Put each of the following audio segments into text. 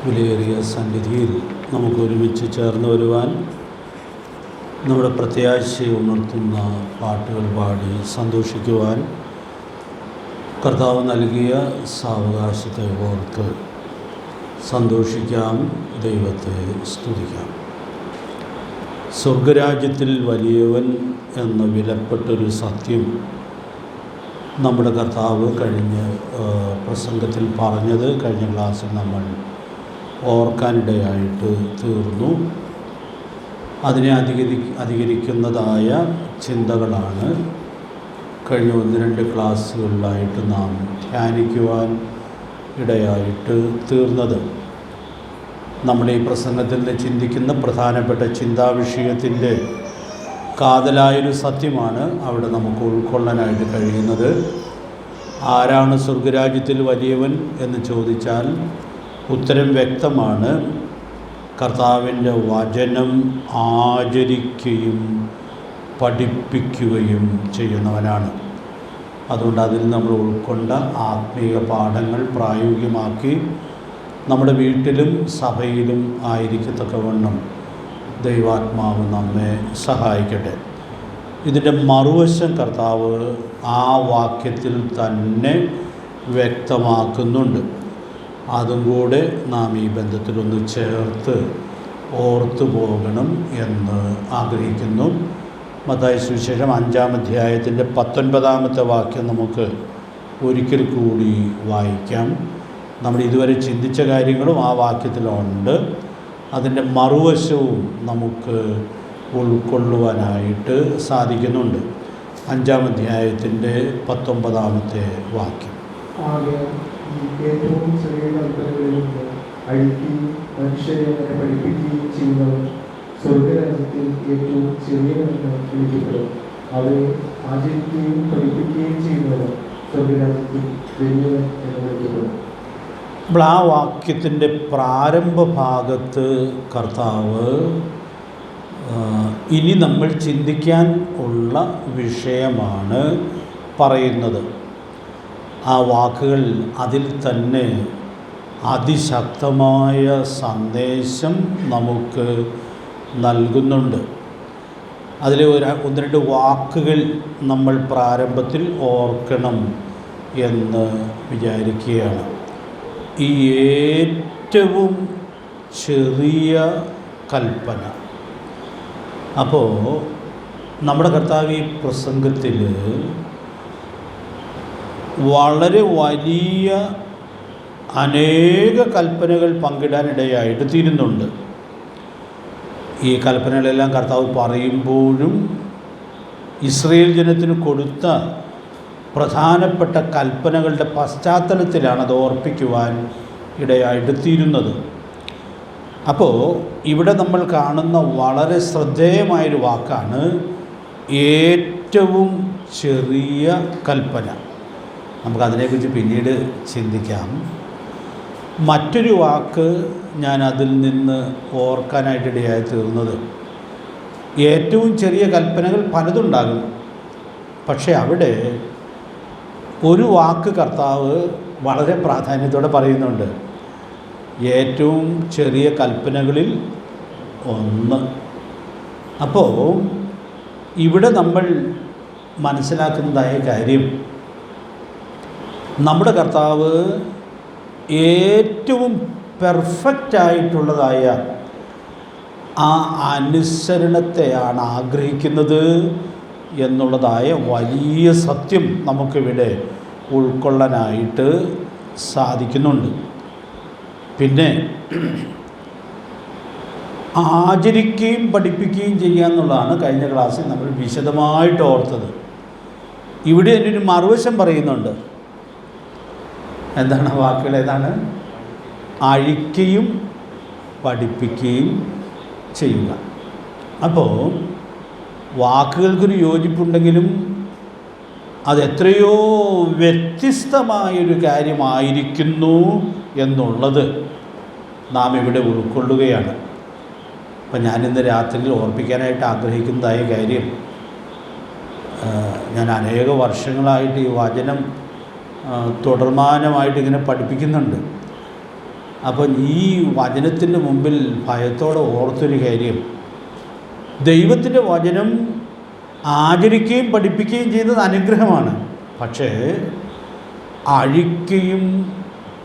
വിലയേറിയ സന്നിധിയിൽ നമുക്ക് ഒരുമിച്ച് ചേർന്ന് വരുവാൻ, നമ്മുടെ പ്രത്യാശയെ ഉണർത്തുന്ന പാട്ടുകൾ പാടി സന്തോഷിക്കുവാൻ കർത്താവ് നൽകിയ സാവകാശത്തെ ഓർത്ത് സന്തോഷിക്കാം, ദൈവത്തെ സ്തുതിക്കാം. സ്വർഗരാജ്യത്തിൽ വലിയവൻ എന്ന വിലപ്പെട്ടൊരു സത്യം നമ്മുടെ കർത്താവ് കഴിഞ്ഞ പ്രസംഗത്തിൽ പറഞ്ഞത് കഴിഞ്ഞ ക്ലാസ്സിൽ നമ്മൾ ഓർക്കാനിടയായിട്ട് തീർന്നു. അതിനെ അധികരിക്കുന്നതായ ചിന്തകളാണ് കഴിഞ്ഞ 1-2 ക്ലാസ്സുകളിലായിട്ട് നാം ധ്യാനിക്കുവാൻ ഇടയായിട്ട് തീർന്നത്. നമ്മുടെ ഈ പ്രസംഗത്തിൽ നിന്ന് ചിന്തിക്കുന്ന പ്രധാനപ്പെട്ട ചിന്താവിഷയത്തിൻ്റെ കാതലായൊരു സത്യമാണ് അവിടെ നമുക്ക് ഉൾക്കൊള്ളാനായിട്ട് കഴിയുന്നത്. ആരാണ് സ്വർഗരാജ്യത്തിൽ വലിയവൻ എന്ന് ചോദിച്ചാൽ ഉത്തരം വ്യക്തമാണ്. കർത്താവിൻ്റെ വചനം ആചരിക്കുകയും പഠിപ്പിക്കുകയും ചെയ്യുന്നവനാണ്. അതുകൊണ്ട് അതിൽ നമ്മൾ ഉൾക്കൊണ്ട ആത്മീയ പാഠങ്ങൾ പ്രായോഗികമാക്കി നമ്മുടെ വീട്ടിലും സഭയിലും ആയിരിക്കത്തക്കവണ്ണം ദൈവാത്മാവ് നമ്മെ സഹായിക്കട്ടെ. ഇതിൻ്റെ മറുവശം കർത്താവ് ആ വാക്യത്തിൽ തന്നെ വ്യക്തമാക്കുന്നുണ്ട്. അതും കൂടെ നാം ഈ ബന്ധത്തിലൊന്ന് ചേർത്ത് ഓർത്തു പോകണം എന്ന് ആഗ്രഹിക്കുന്നു. മത്തായി സുവിശേഷം 5-ാം അധ്യായത്തിൻ്റെ 19-ാമത്തെ വാക്യം നമുക്ക് ഒരിക്കൽ കൂടി വായിക്കാം. നമ്മൾ ഇതുവരെ ചിന്തിച്ച കാര്യങ്ങളും ആ വാക്യത്തിലുണ്ട്. അതിൻ്റെ മറുവശവും നമുക്ക് ഉൾക്കൊള്ളുവാനായിട്ട് സാധിക്കുന്നുണ്ട്. 5-ാം അധ്യായത്തിൻ്റെ 19-ാമത്തെ വാക്യം. ഏറ്റവും ചെറിയ കൽപ്പനകളിൽ നിന്ന് അഴിക്കുകയും മനുഷ്യരെ അങ്ങനെ പഠിപ്പിക്കുകയും ചെയ്യുന്നവർ സ്വർഗരാജ്യത്തിൽ ഏറ്റവും ചെറിയവരെന്ന് വിളിക്കപ്പെടും. അവരെ ആചരിക്കുകയും പഠിപ്പിക്കുകയും ചെയ്യുന്നവർ സ്വർഗരാജ്യത്തിൽ വലിയവൻ എന്ന് വിളിക്കപ്പെടും. അപ്പോൾ ആ വാക്യത്തിൻ്റെ പ്രാരംഭ ഭാഗത്ത് കർത്താവ് ഇനി നമ്മൾ ചിന്തിക്കാൻ ഉള്ള വിഷയമാണ് പറയുന്നത്. ആ വാക്കുകൾ അതിൽ തന്നെ അതിശക്തമായ സന്ദേശം നമുക്ക് നൽകുന്നുണ്ട്. അതിൽ 1-2 വാക്കുകൾ നമ്മൾ പ്രാരംഭത്തിൽ ഓർക്കണം എന്ന് വിചാരിക്കുകയാണ്. ഈ ഏറ്റവും ചെറിയ കൽപ്പന. അപ്പോൾ നമ്മുടെ കർത്താവ് ഈ പ്രസംഗത്തിൽ വളരെ വലിയ അനേക കൽപ്പനകൾ പങ്കിടാനിടയായിട്ട് തീരുന്നുണ്ട്. ഈ കൽപ്പനകളെല്ലാം കർത്താവ് പറയുമ്പോഴും ഇസ്രയേൽ ജനത്തിന് കൊടുത്ത പ്രധാനപ്പെട്ട കൽപ്പനകളുടെ പശ്ചാത്തലത്തിലാണ് അത് ഓർപ്പിക്കുവാൻ ഇടയായിട്ട് തീരുന്നത്. അപ്പോൾ ഇവിടെ നമ്മൾ കാണുന്ന വളരെ ശ്രദ്ധേയമായൊരു വാക്കാണ് ഏറ്റവും ചെറിയ കൽപ്പന. നമുക്കതിനെക്കുറിച്ച് പിന്നീട് ചിന്തിക്കാം. മറ്റൊരു വാക്ക് ഞാൻ അതിൽ നിന്ന് ഓർക്കാനായിട്ടിടയായി തീർന്നത്, ഏറ്റവും ചെറിയ കൽപ്പനകൾ പലതുണ്ടാകും, പക്ഷേ അവിടെ ഒരു വാക്ക് കർത്താവ് വളരെ പ്രാധാന്യത്തോടെ പറയുന്നുണ്ട്. ഏറ്റവും ചെറിയ കൽപ്പനകളിൽ ഒന്ന്. അപ്പോൾ ഇവിടെ നമ്മൾ മനസ്സിലാക്കുന്നതായ കാര്യം, നമ്മുടെ കർത്താവ് ഏറ്റവും പെർഫെക്റ്റായിട്ടുള്ളതായ ആ അനുസരണത്തെയാണ് ആഗ്രഹിക്കുന്നത് എന്നുള്ളതായ വലിയ സത്യം നമുക്കിവിടെ ഉൾക്കൊള്ളാനായിട്ട് സാധിക്കുന്നുണ്ട്. പിന്നെ ആചരിക്കുകയും പഠിപ്പിക്കുകയും ചെയ്യുക എന്നുള്ളതാണ് കഴിഞ്ഞ ക്ലാസ്സിൽ നമ്മൾ വിശദമായിട്ട് ഓർത്തത്. ഇവിടെ എൻ്റെ ഒരു മറുവശം പറയുന്നുണ്ട്. എന്താണ് വാക്കുകൾ? ഏതാണ്? അഴിക്കുകയും പഠിപ്പിക്കുകയും ചെയ്യുക. അപ്പോൾ വാക്കുകൾക്കൊരു യോജിപ്പുണ്ടെങ്കിലും അതെത്രയോ വ്യത്യസ്തമായൊരു കാര്യമായിരിക്കുന്നു എന്നുള്ളത് നാം ഇവിടെ ഉൾക്കൊള്ളുകയാണ്. അപ്പം ഞാനിന്ന് രാത്രിയിൽ ഓർപ്പിക്കാനായിട്ട് ആഗ്രഹിക്കുന്നതായ കാര്യം, ഞാൻ അനേക വർഷങ്ങളായിട്ട് ഈ വചനം തുടർമാനമായിട്ട് ഇങ്ങനെ പഠിപ്പിക്കുന്നുണ്ട്. അപ്പം ഈ വചനത്തിൻ്റെ മുമ്പിൽ ഭയത്തോടെ ഓർത്തൊരു കാര്യം, ദൈവത്തിൻ്റെ വചനം ആചരിക്കുകയും പഠിപ്പിക്കുകയും ചെയ്യുന്നത് അനുഗ്രഹമാണ്. പക്ഷേ അഴിക്കുകയും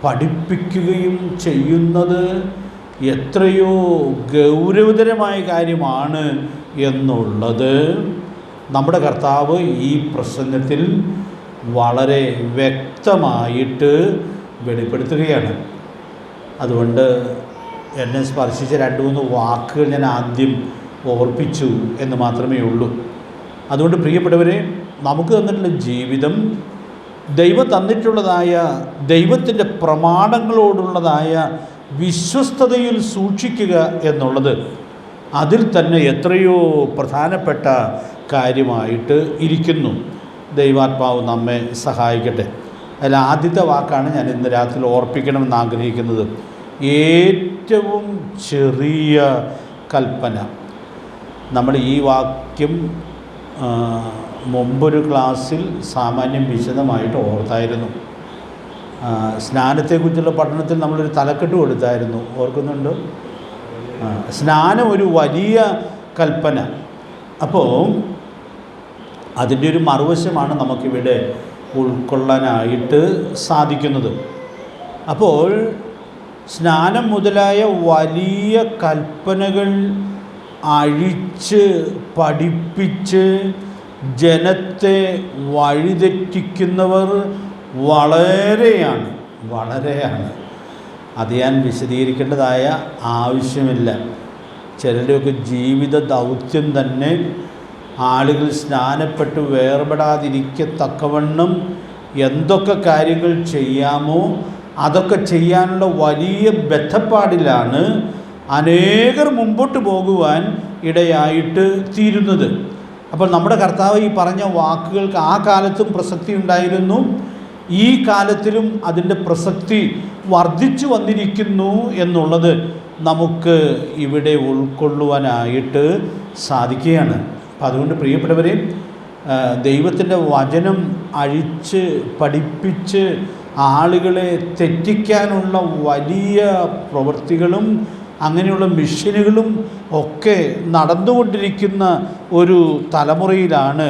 പഠിപ്പിക്കുകയും ചെയ്യുന്നത് എത്രയോ ഗൗരവതരമായ കാര്യമാണ് എന്നുള്ളത് നമ്മുടെ കർത്താവ് ഈ പ്രസംഗത്തിൽ വളരെ വ്യക്തമായിട്ട് വെളിപ്പെടുത്തുകയാണ്. അതുകൊണ്ട് എന്നെ സ്പർശിച്ച 2-3 വാക്കുകൾ ഞാൻ ആദ്യം ഓർപ്പിച്ചു എന്ന് മാത്രമേ ഉള്ളൂ. അതുകൊണ്ട് പ്രിയപ്പെട്ടവരെ, നമുക്ക് തന്നിട്ടുള്ള ജീവിതം ദൈവം തന്നിട്ടുള്ളതായ ദൈവത്തിൻ്റെ പ്രമാണങ്ങളോടുള്ളതായ വിശ്വസ്തതയിൽ സൂക്ഷിക്കുക എന്നുള്ളത് അതിൽ തന്നെ എത്രയോ പ്രധാനപ്പെട്ട കാര്യമായിട്ട് ഇരിക്കുന്നു. ദൈവാത്മാവ് നമ്മെ സഹായിക്കട്ടെ. അതിൽ ആദ്യത്തെ വാക്കാണ് ഞാൻ ഇന്ന് രാത്രി ഓർപ്പിക്കണമെന്ന് ആഗ്രഹിക്കുന്നത്. ഏറ്റവും ചെറിയ കൽപ്പന. നമ്മൾ ഈ വാക്യം മുമ്പൊരു ക്ലാസ്സിൽ സാമാന്യം വിശദമായിട്ട് ഓർത്തായിരുന്നു. സ്നാനത്തെക്കുറിച്ചുള്ള പഠനത്തിൽ നമ്മളൊരു തലക്കെട്ട് കൊടുത്തായിരുന്നു, ഓർക്കുന്നുണ്ടോ? സ്നാനം ഒരു വലിയ കൽപ്പന. അപ്പോൾ അതിൻ്റെ ഒരു മറുവശമാണ് നമുക്കിവിടെ ഉൾക്കൊള്ളാനായിട്ട് സാധിക്കുന്നത്. അപ്പോൾ സ്നാനം മുതലായ വലിയ കൽപ്പനകൾ അഴിച്ച് പഠിപ്പിച്ച് ജനത്തെ വഴിതെറ്റിക്കുന്നവർ വളരെയാണ്. അത് ഞാൻ വിശദീകരിക്കേണ്ടതായ ആവശ്യമില്ല. ചിലരുടെയൊക്കെ ജീവിത ദൗത്യം തന്നെ ആളുകൾ സ്നാനപ്പെട്ട് വേർപെടാതിരിക്കത്തക്കവണ്ണം എന്തൊക്കെ കാര്യങ്ങൾ ചെയ്യാമോ അതൊക്കെ ചെയ്യാനുള്ള വലിയ ബദ്ധപ്പാടിലാണ് അനേകർ മുമ്പോട്ട് പോകുവാൻ ഇടയായിട്ട് തീരുന്നത്. അപ്പോൾ നമ്മുടെ കർത്താവ് ഈ പറഞ്ഞ വാക്കുകൾക്ക് ആ കാലത്തും പ്രസക്തി ഉണ്ടായിരുന്നു, ഈ കാലത്തിലും അതിൻ്റെ പ്രസക്തി വർദ്ധിച്ചു വന്നിരിക്കുന്നു എന്നുള്ളത് നമുക്ക് ഇവിടെ ഉൾക്കൊള്ളുവാനായിട്ട് സാധിക്കുകയാണ്. അപ്പം അതുകൊണ്ട് പ്രിയപ്പെട്ടവരെ, ദൈവത്തിൻ്റെ വചനം അഴിച്ച് പഠിപ്പിച്ച് ആളുകളെ തെറ്റിക്കാനുള്ള വലിയ പ്രവൃത്തികളും അങ്ങനെയുള്ള മിഷനുകളും ഒക്കെ നടന്നുകൊണ്ടിരിക്കുന്ന ഒരു തലമുറയിലാണ്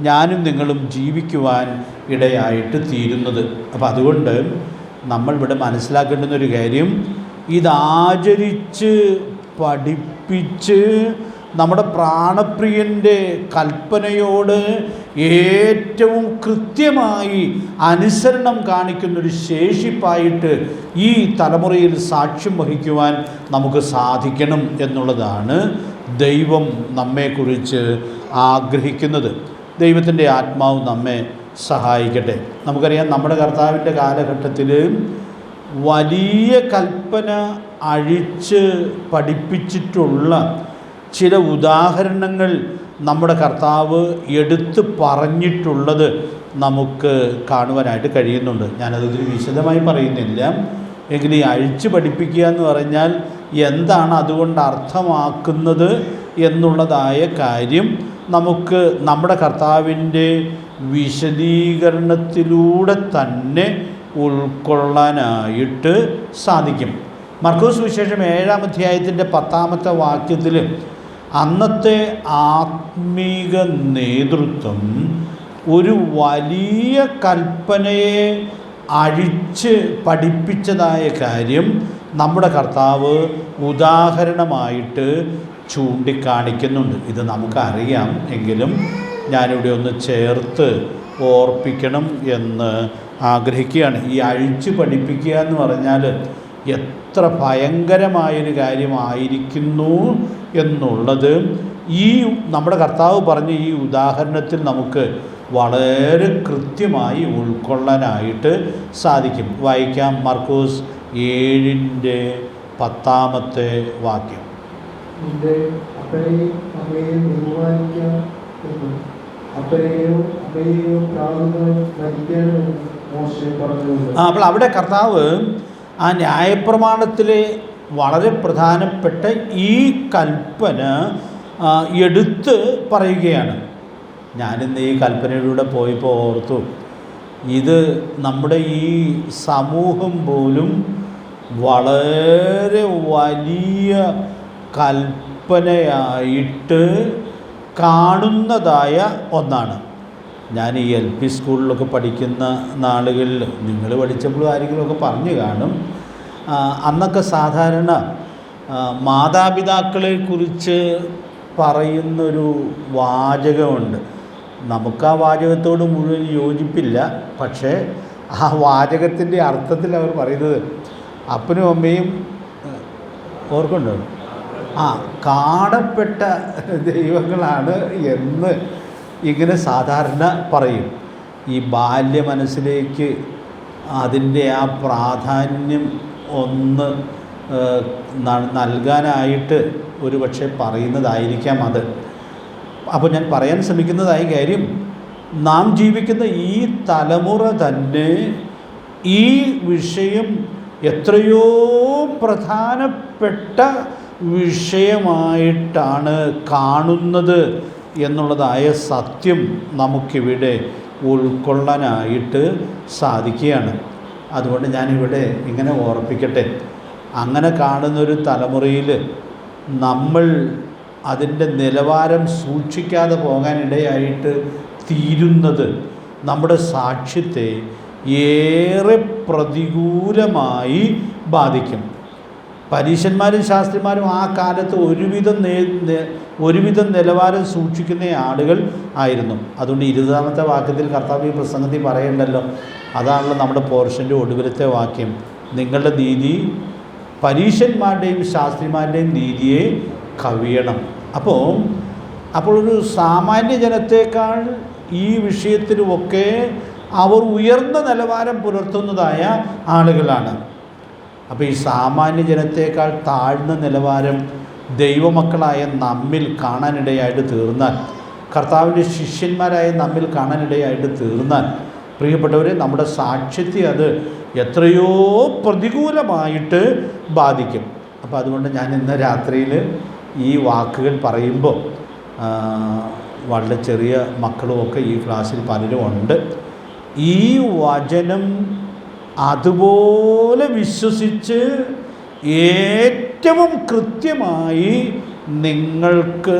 ഞാനും നിങ്ങളും ജീവിക്കുവാൻ ഇടയായിട്ട് തീരുന്നത്. അപ്പോൾ അതുകൊണ്ട് നമ്മളിവിടെ മനസ്സിലാക്കേണ്ടുന്നൊരു കാര്യം, ഇതാചരിച്ച് പഠിപ്പിച്ച് നമ്മുടെ പ്രാണപ്രിയൻ്റെ കൽപ്പനയോട് ഏറ്റവും കൃത്യമായി അനുസരണം കാണിക്കുന്നൊരു ശേഷിപ്പായിട്ട് ഈ തലമുറയിൽ സാക്ഷ്യം വഹിക്കുവാൻ നമുക്ക് സാധിക്കണം എന്നുള്ളതാണ് ദൈവം നമ്മെക്കുറിച്ച് ആഗ്രഹിക്കുന്നത്. ദൈവത്തിൻ്റെ ആത്മാവ് നമ്മെ സഹായിക്കട്ടെ. നമുക്കറിയാം, നമ്മുടെ കർത്താവിൻ്റെ കാലഘട്ടത്തിൽ വലിയ കൽപ്പന അഴിച്ച് പഠിപ്പിച്ചിട്ടുള്ള ചില ഉദാഹരണങ്ങൾ നമ്മുടെ കർത്താവ് എടുത്ത് പറഞ്ഞിട്ടുള്ളത് നമുക്ക് കാണുവാനായിട്ട് കഴിയുന്നുണ്ട്. ഞാനതൊരു വിശദമായി പറയുന്നില്ല. എങ്കിലും ഈ അഴിച്ച് പഠിപ്പിക്കുക എന്ന് പറഞ്ഞാൽ എന്താണ് അതുകൊണ്ട് അർത്ഥമാക്കുന്നത് എന്നുള്ളതായ കാര്യം നമുക്ക് നമ്മുടെ കർത്താവിൻ്റെ വിശദീകരണത്തിലൂടെ തന്നെ ഉൾക്കൊള്ളാനായിട്ട് സാധിക്കും. മർക്കോസ് സുവിശേഷം 7-ാം അധ്യായത്തിൻ്റെ 10-ാമത്തെ വാക്യത്തിൽ അന്നത്തെ ആത്മീക നേതൃത്വം ഒരു വലിയ കൽപ്പനയെ അഴിച്ച് പഠിപ്പിച്ചതായ കാര്യം നമ്മുടെ കർത്താവ് ഉദാഹരണമായിട്ട് ചൂണ്ടിക്കാണിക്കുന്നുണ്ട്. ഇത് നമുക്കറിയാം, എങ്കിലും ഞാനിവിടെ ഒന്ന് ചേർത്ത് ഓർപ്പിക്കണം എന്ന് ആഗ്രഹിക്കുകയാണ്. ഈ അഴിച്ച് പഠിപ്പിക്കുക എന്ന് പറഞ്ഞാൽ എത്ര ഭയങ്കരമായൊരു കാര്യമായിരിക്കുന്നു എന്നുള്ളത് ഈ നമ്മുടെ കർത്താവ് പറഞ്ഞ ഈ ഉദാഹരണത്തിൽ നമുക്ക് വളരെ കൃത്യമായി ഉൾക്കൊള്ളാനായിട്ട് സാധിക്കും. വായിക്കാം, മർക്കോസ് 7-ന്റെ 10-ാമത്തെ വാക്യം. നിന്റെ അപ്പനെയും അമ്മയെയും ബഹുമാനിക്കുക എന്നും അപ്പനെയോ അമ്മയെയോ പ്രാകുന്നവൻ മരിക്കണമെന്നും മോശെ പറഞ്ഞുകൊണ്ട്. അപ്പോൾ അവിടെ കർത്താവ് ആ ന്യായപ്രമാണത്തിലെ വളരെ പ്രധാനപ്പെട്ട ഈ കൽപ്പന എടുത്ത് പറയുകയാണ്. ഞാനിന്ന് ഈ കൽപ്പനയിലൂടെ പോയപ്പോൾ ഓർത്തു, ഇത് നമ്മുടെ ഈ സമൂഹം പോലും വളരെ വലിയ കൽപ്പനയായിട്ട് കാണുന്നതായ ഒന്നാണ്. ഞാൻ ഈ LP സ്കൂളിലൊക്കെ പഠിക്കുന്ന നാളുകളിൽ, നിങ്ങൾ പഠിച്ചപ്പോഴും ആരെങ്കിലുമൊക്കെ പറഞ്ഞു കാണും, അന്നൊക്കെ സാധാരണ മാതാപിതാക്കളെക്കുറിച്ച് പറയുന്നൊരു വാചകമുണ്ട്. നമുക്ക് ആ വാചകത്തോട് മുഴുവൻ യോജിപ്പില്ല. പക്ഷേ ആ വാചകത്തിൻ്റെ അർത്ഥത്തിൽ അവർ പറയുന്നത് അപ്പനും അമ്മയും ഓർക്കുന്നുണ്ടോ? കാണപ്പെട്ട ദൈവങ്ങളാണ് എന്ന് ഇങ്ങനെ സാധാരണ പറയും. ഈ ബാല്യ മനസ്സിലേക്ക് അതിൻ്റെ ആ പ്രാധാന്യം ഒന്ന് നൽകാനായിട്ട് ഒരു പക്ഷേ പറയുന്നതായിരിക്കാം അത്. അപ്പോൾ ഞാൻ പറയാൻ ശ്രമിക്കുന്നതായ കാര്യം, നാം ജീവിക്കുന്ന ഈ തലമുറ തന്നെ ഈ വിഷയം എത്രയോ പ്രധാനപ്പെട്ട വിഷയമായിട്ടാണ് കാണുന്നത് എന്നുള്ളതായ സത്യം നമുക്കിവിടെ ഉൾക്കൊള്ളാനായിട്ട് സാധിക്കുകയാണ്. അതുകൊണ്ട് ഞാനിവിടെ ഇങ്ങനെ ഓർപ്പിക്കട്ടെ, അങ്ങനെ കാണുന്നൊരു തലമുറയിൽ നമ്മൾ അതിൻ്റെ നിലവാരം സൂക്ഷിക്കാതെ പോകാനിടയായിട്ട് തീരുന്നത് നമ്മുടെ സാക്ഷ്യത്തെ ഏറെ പ്രതികൂലമായി ബാധിക്കും. പരീശന്മാരും ശാസ്ത്രിമാരും ആ കാലത്ത് ഒരുവിധം നിലവാരം സൂക്ഷിക്കുന്ന ആളുകൾ ആയിരുന്നു. അതുകൊണ്ട് 20-ാമത്തെ വാക്യത്തിൽ കർത്താവ് ഈ പ്രസംഗത്തിൽ പറയണ്ടല്ലോ, അതാണല്ലോ നമ്മുടെ പോർഷൻ്റെ ഒടുവിലത്തെ വാക്യം, നിങ്ങളുടെ നീതി പരീശന്മാരുടെയും ശാസ്ത്രിമാരുടെയും നീതിയെ കവിയണം. അപ്പോൾ ഒരു സാമാന്യ ജനത്തേക്കാൾ ഈ വിഷയത്തിലുമൊക്കെ അവർ ഉയർന്ന നിലവാരം പുലർത്തുന്നതായ ആളുകളാണ്. അപ്പോൾ ഈ സാമാന്യ ജനത്തേക്കാൾ താഴ്ന്ന നിലവാരം ദൈവമക്കളായ നമ്മിൽ കാണാനിടയായിട്ട് തീർന്നാൽ, കർത്താവിൻ്റെ ശിഷ്യന്മാരായ നമ്മിൽ കാണാനിടയായിട്ട് തീർന്നാൽ, പ്രിയപ്പെട്ടവരെ, നമ്മുടെ സാക്ഷ്യത്തെ അത് എത്രയോ പ്രതികൂലമായിട്ട് ബാധിക്കും. അപ്പോൾ അതുകൊണ്ട് ഞാൻ ഇന്ന് രാത്രിയിൽ ഈ വാക്കുകൾ പറയുമ്പോൾ, വളരെ ചെറിയ മക്കളുമൊക്കെ ഈ ക്ലാസ്സിൽ പലരും ഉണ്ട്, ഈ വചനം അതുപോലെ വിശ്വസിച്ച് ഏറ്റവും കൃത്യമായി നിങ്ങൾക്ക്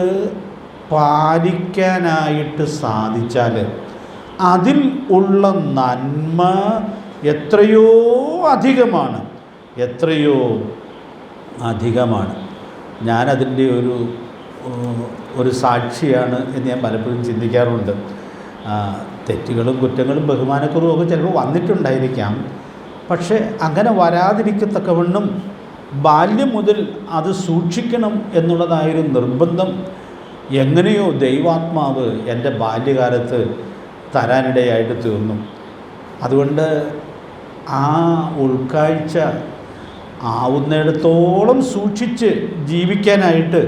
പാലിക്കാനായിട്ട് സാധിച്ചാൽ അതിൽ ഉള്ള നന്മ എത്രയോ അധികമാണ്. ഞാനതിൻ്റെ ഒരു സാക്ഷിയാണ് എന്ന് ഞാൻ പലപ്പോഴും ചിന്തിക്കാറുണ്ട്. തെറ്റുകളും കുറ്റങ്ങളും ബഹുമാനക്കുറവും ഒക്കെ ചിലപ്പോൾ വന്നിട്ടുണ്ടായിരിക്കാം. പക്ഷേ അങ്ങനെ വരാതിരിക്കത്തക്കവണ്ണം ബാല്യം മുതൽ അത് സൂക്ഷിക്കണം എന്നുള്ളതായൊരു നിർബന്ധം എങ്ങനെയോ ദൈവാത്മാവ് എൻ്റെ ബാല്യകാലത്ത് തരാനിടയായിട്ട് തീർന്നു. അതുകൊണ്ട് ആ ഉൾക്കാഴ്ച ആവുന്നിടത്തോളം സൂക്ഷിച്ച് ജീവിക്കാനായിട്ട്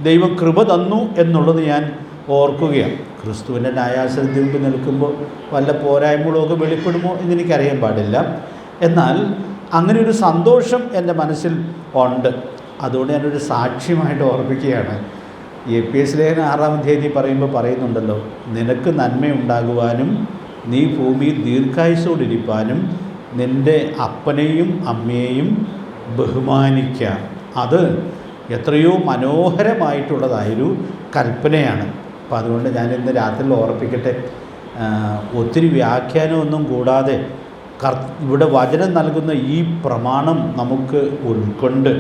ദൈവം കൃപ തന്നു എന്നുള്ളത് ഞാൻ ഓർക്കുകയാണ്. ക്രിസ്തുവിൻ്റെ ന്യായാസനത്തിന് മുമ്പ് നിൽക്കുമ്പോൾ വല്ല പോരായ്മകളൊക്കെ വെളിപ്പെടുമോ എന്നെനിക്കറിയാൻ പാടില്ല. എന്നാൽ അങ്ങനെ ഒരു സന്തോഷം എൻ്റെ മനസ്സിൽ ഉണ്ട്. അതുകൊണ്ട് ഞാനൊരു സാക്ഷ്യമായിട്ട് ഓർമ്മിക്കുകയാണ്. EPS ലേഖനം 6-ാം അധ്യായത്തിൽ പറയുന്നുണ്ടല്ലോ, നിനക്ക് നന്മയുണ്ടാകുവാനും നീ ഭൂമിയിൽ ദീർഘായുസ്സോടിരിപ്പാനും നിൻ്റെ അപ്പനെയും അമ്മയെയും ബഹുമാനിക്കുക. അത് എത്രയോ മനോഹരമായിട്ടുള്ളതായൊരു കൽപ്പനയാണ്. അപ്പോൾ അതുകൊണ്ട് ഞാൻ ഇന്ന് രാത്രിയിൽ ഓർപ്പിക്കട്ടെ, ഒത്തിരി വ്യാഖ്യാനമൊന്നും കൂടാതെ ഇവിടെ വചനം നൽകുന്ന ഈ പ്രമാണം നമുക്ക് ഉൾക്കൊണ്ട്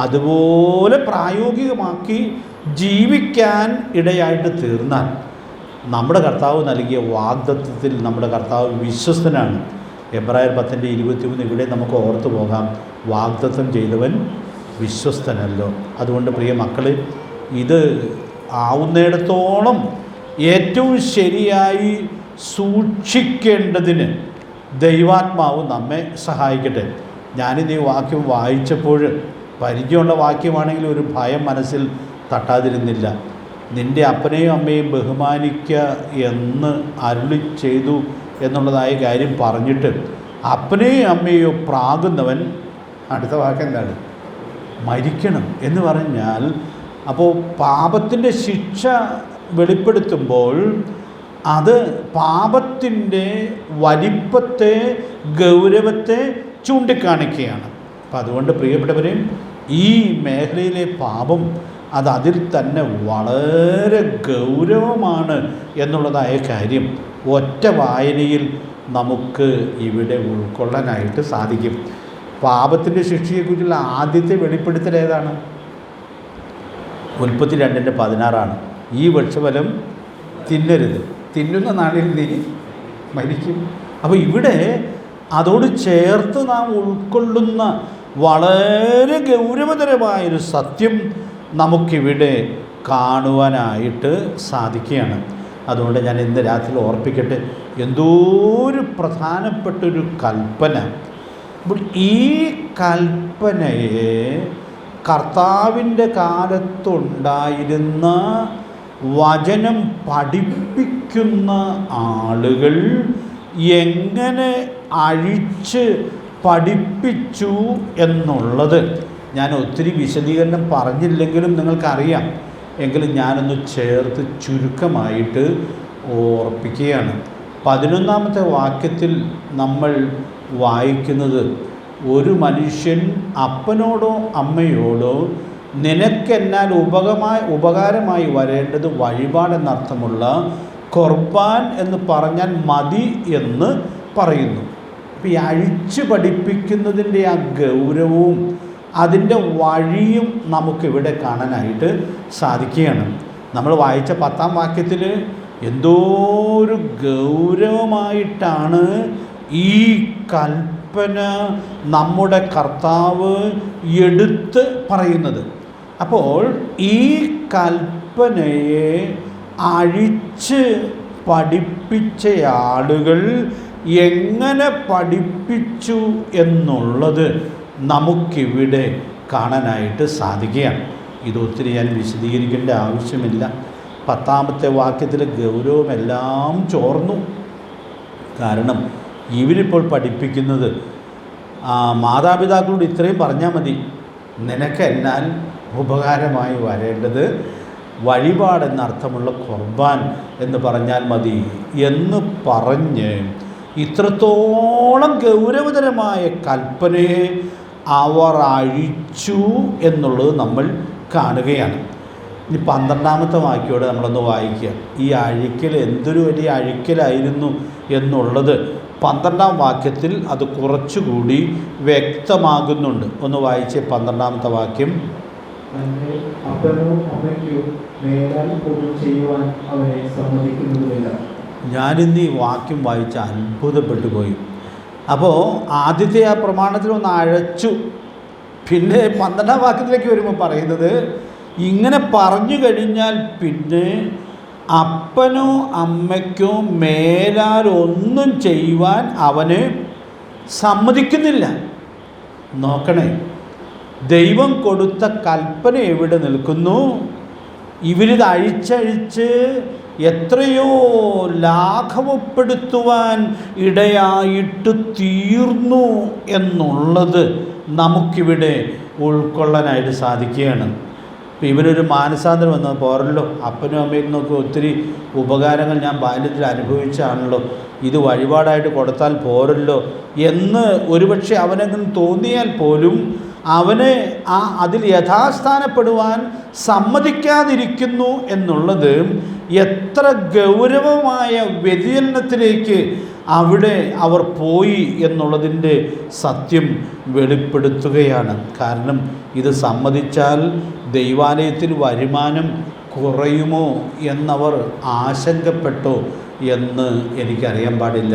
അതുപോലെ പ്രായോഗികമാക്കി ജീവിക്കാൻ ഇടയായിട്ട് തീർന്നാൽ നമ്മുടെ കർത്താവ് നൽകിയ വാഗ്ദത്തത്തിൽ നമ്മുടെ കർത്താവ് വിശ്വസ്തനാണ്. എബ്രായർ 10:23 ഇവിടെ നമുക്ക് ഓർത്തു പോകാം, വാഗ്ദത്തം ചെയ്തവൻ വിശ്വസ്തനല്ലോ. അതുകൊണ്ട് പ്രിയ മക്കളെ, ഇത് ആവുന്നിടത്തോളം ഏറ്റവും ശരിയായി സൂക്ഷിക്കേണ്ടതിന് ദൈവാത്മാവ് നമ്മെ സഹായിക്കട്ടെ. ഞാനിത് ഈ വാക്യം വായിച്ചപ്പോൾ പരിചയമുള്ള വാക്യമാണെങ്കിൽ ഒരു ഭയം മനസ്സിൽ തട്ടാതിരുന്നില്ല. നിൻ്റെ അപ്പനെയും അമ്മയും ബഹുമാനിക്കുക എന്ന് അരുളി ചെയ്തു എന്നുള്ളതായ കാര്യം പറഞ്ഞിട്ട് അപ്പനെയും അമ്മയോ പ്രാകുന്നവൻ, അടുത്ത വാക്കെന്താണ്? മരിക്കണം എന്ന് പറഞ്ഞാൽ, അപ്പോൾ പാപത്തിൻ്റെ ശിക്ഷ വെളിപ്പെടുത്തുമ്പോൾ അത് പാപത്തിൻ്റെ വലിപ്പത്തെ, ഗൗരവത്തെ ചൂണ്ടിക്കാണിക്കുകയാണ്. അപ്പം അതുകൊണ്ട് പ്രിയപ്പെട്ടവരെയും ഈ മേഖലയിലെ പാപം അതിൽ തന്നെ വളരെ ഗൗരവമാണ് എന്നുള്ളതായ കാര്യം ഒറ്റ വായനയിൽ നമുക്ക് ഇവിടെ ഉൾക്കൊള്ളാനായിട്ട് സാധിക്കും. പാപത്തിൻ്റെ ശിക്ഷയെക്കുറിച്ചുള്ള ആദ്യത്തെ വെളിപ്പെടുത്തൽ ഏതാണ്? ഉൽപ്പത്തി 2:16 ഈ വൃക്ഷഫലം തിന്നരുത്, തിന്നുന്ന നാളിൽ നീ മരിക്കും. അപ്പോൾ ഇവിടെ അതോട് ചേർത്ത് നാം ഉൾക്കൊള്ളുന്ന വളരെ ഗൗരവതരമായൊരു സത്യം നമുക്കിവിടെ കാണുവാനായിട്ട് സാധിക്കുകയാണ്. അതുകൊണ്ട് ഞാൻ ഇന്ന് രാത്രി ഓർപ്പിക്കട്ടെ, എന്തോ ഒരു പ്രധാനപ്പെട്ടൊരു കൽപ്പന. അപ്പോൾ ഈ കൽപ്പനയെ കർത്താവിൻ്റെ കാലത്തുണ്ടായിരുന്ന വചനം പഠിപ്പിക്കുന്ന ആളുകൾ എങ്ങനെ അഴിച്ച് പഠിപ്പിച്ചു എന്നുള്ളത് ഞാൻ ഒത്തിരി വിശദീകരണം പറഞ്ഞില്ലെങ്കിലും നിങ്ങൾക്കറിയാം. എങ്കിലും ഞാനൊന്ന് ചേർത്ത് ചുരുക്കമായിട്ട് ഓർപ്പിക്കുകയാണ്. 11-ാമത്തെ വാക്യത്തിൽ നമ്മൾ വായിക്കുന്നത്, ഒരു മനുഷ്യൻ അപ്പനോടോ അമ്മയോടോ നിനക്കെന്നാൽ ഉപകാരമായി വരേണ്ടത് വഴിപാടെന്നർത്ഥമുള്ള ഖുർബാൻ എന്ന് പറഞ്ഞാൽ മതി എന്ന് പറയുന്നു. അപ്പോൾ ഈ അഴിച്ചു പഠിപ്പിക്കുന്നതിൻ്റെ ആ ഗൗരവവും അതിൻ്റെ വഴിയും നമുക്കിവിടെ കാണാനായിട്ട് സാധിക്കുകയാണ്. നമ്മൾ വായിച്ച 10-ാം വാക്യത്തിൽ എന്തോ ഒരു ഗൗരവമായിട്ടാണ് ഈ കൽപ്പന നമ്മുടെ കർത്താവ് എടുത്ത് പറയുന്നത്. അപ്പോൾ ഈ കൽപ്പനയെ അഴിച്ച് പഠിപ്പിച്ച ആളുകൾ എങ്ങനെ പഠിപ്പിച്ചു എന്നുള്ളത് നമുക്കിവിടെ കാണാനായിട്ട് സാധിക്കുകയാണ്. ഇതൊത്തിരി ഞാൻ വിശദീകരിക്കേണ്ട ആവശ്യമില്ല. 10-ാമത്തെ വാക്യത്തിലെ ഗൗരവമെല്ലാം ചോർന്നു. കാരണം ഇവരിപ്പോൾ പഠിപ്പിക്കുന്നത് മാതാപിതാക്കളോട് ഇത്രയും പറഞ്ഞാൽ മതി, നിനക്കെന്നാൽ ഉപകാരമായി വരേണ്ടത് വഴിപാടെന്നർത്ഥമുള്ള ഖുർബാൻ എന്ന് പറഞ്ഞാൽ മതി എന്ന് പറഞ്ഞ് ഇത്രത്തോളം ഗൗരവതരമായ കൽപ്പനയെ അവർ അഴിച്ചു എന്നുള്ളത് നമ്മൾ കാണുകയാണ്. ഇനി 12-ാമത്തെ വാക്യോടെ നമ്മളൊന്ന് വായിക്കുക. ഈ അഴിക്കൽ എന്തൊരു വലിയ അഴിക്കലായിരുന്നു എന്നുള്ളത് 12-ാം വാക്യത്തിൽ അത് കുറച്ചുകൂടി വ്യക്തമാകുന്നുണ്ട്. ഒന്ന് വായിച്ചേ 12-ാമത്തെ വാക്യം. ഞാനിന്ന് ഈ വാക്യം വായിച്ച് അത്ഭുതപ്പെട്ടു പോയി. അപ്പോൾ ആദ്യത്തെ ആ പ്രമാണത്തിലൊന്ന് അഴച്ചു, പിന്നെ 12-ാം വാക്യത്തിലേക്ക് വരുമ്പോൾ പറയുന്നത്, ഇങ്ങനെ പറഞ്ഞു കഴിഞ്ഞാൽ പിന്നെ അപ്പനോ അമ്മയ്ക്കോ മേലാലൊന്നും ചെയ്യുവാൻ അവന് സമ്മതിക്കുന്നില്ല. നോക്കണേ, ദൈവം കൊടുത്ത കൽപ്പന എവിടെ നിൽക്കുന്നു? ഇവരിത് അഴിച്ചഴിച്ച് എത്രയോ ലാഘവപ്പെടുത്തുവാൻ ഇടയായിട്ട് തീർന്നു എന്നുള്ളത് നമുക്കിവിടെ ഉൾക്കൊള്ളാനായിട്ട് സാധിക്കുകയാണ്. ഇപ്പം ഇവനൊരു മാനസാന്തരം വന്നാൽ പോരല്ലോ, അപ്പനും അമ്മയിൽ നിന്നൊക്കെ ഒത്തിരി ഉപകാരങ്ങൾ ഞാൻ ബാല്യത്തിൽ അനുഭവിച്ചാണല്ലോ, ഇത് വഴിപാടായിട്ട് കൊടുത്താൽ പോരല്ലോ എന്ന് ഒരുപക്ഷെ അവനെങ്കിലും തോന്നിയാൽ പോലും അവനെ അതിൽ യഥാസ്ഥാനപ്പെടുവാൻ സമ്മതിക്കാതിരിക്കുന്നു എന്നുള്ളത് എത്ര ഗൗരവമായ വ്യതിചലനത്തിലേക്ക് അവിടെ അവർ പോയി എന്നുള്ളതിൻ്റെ സത്യം വെളിപ്പെടുത്തുകയാണ്. കാരണം ഇത് സമ്മതിച്ചാൽ ദൈവാലയത്തിൽ വരുമാനം കുറയുമോ എന്നവർ ആശങ്കപ്പെട്ടോ എന്ന് എനിക്കറിയാൻ പാടില്ല.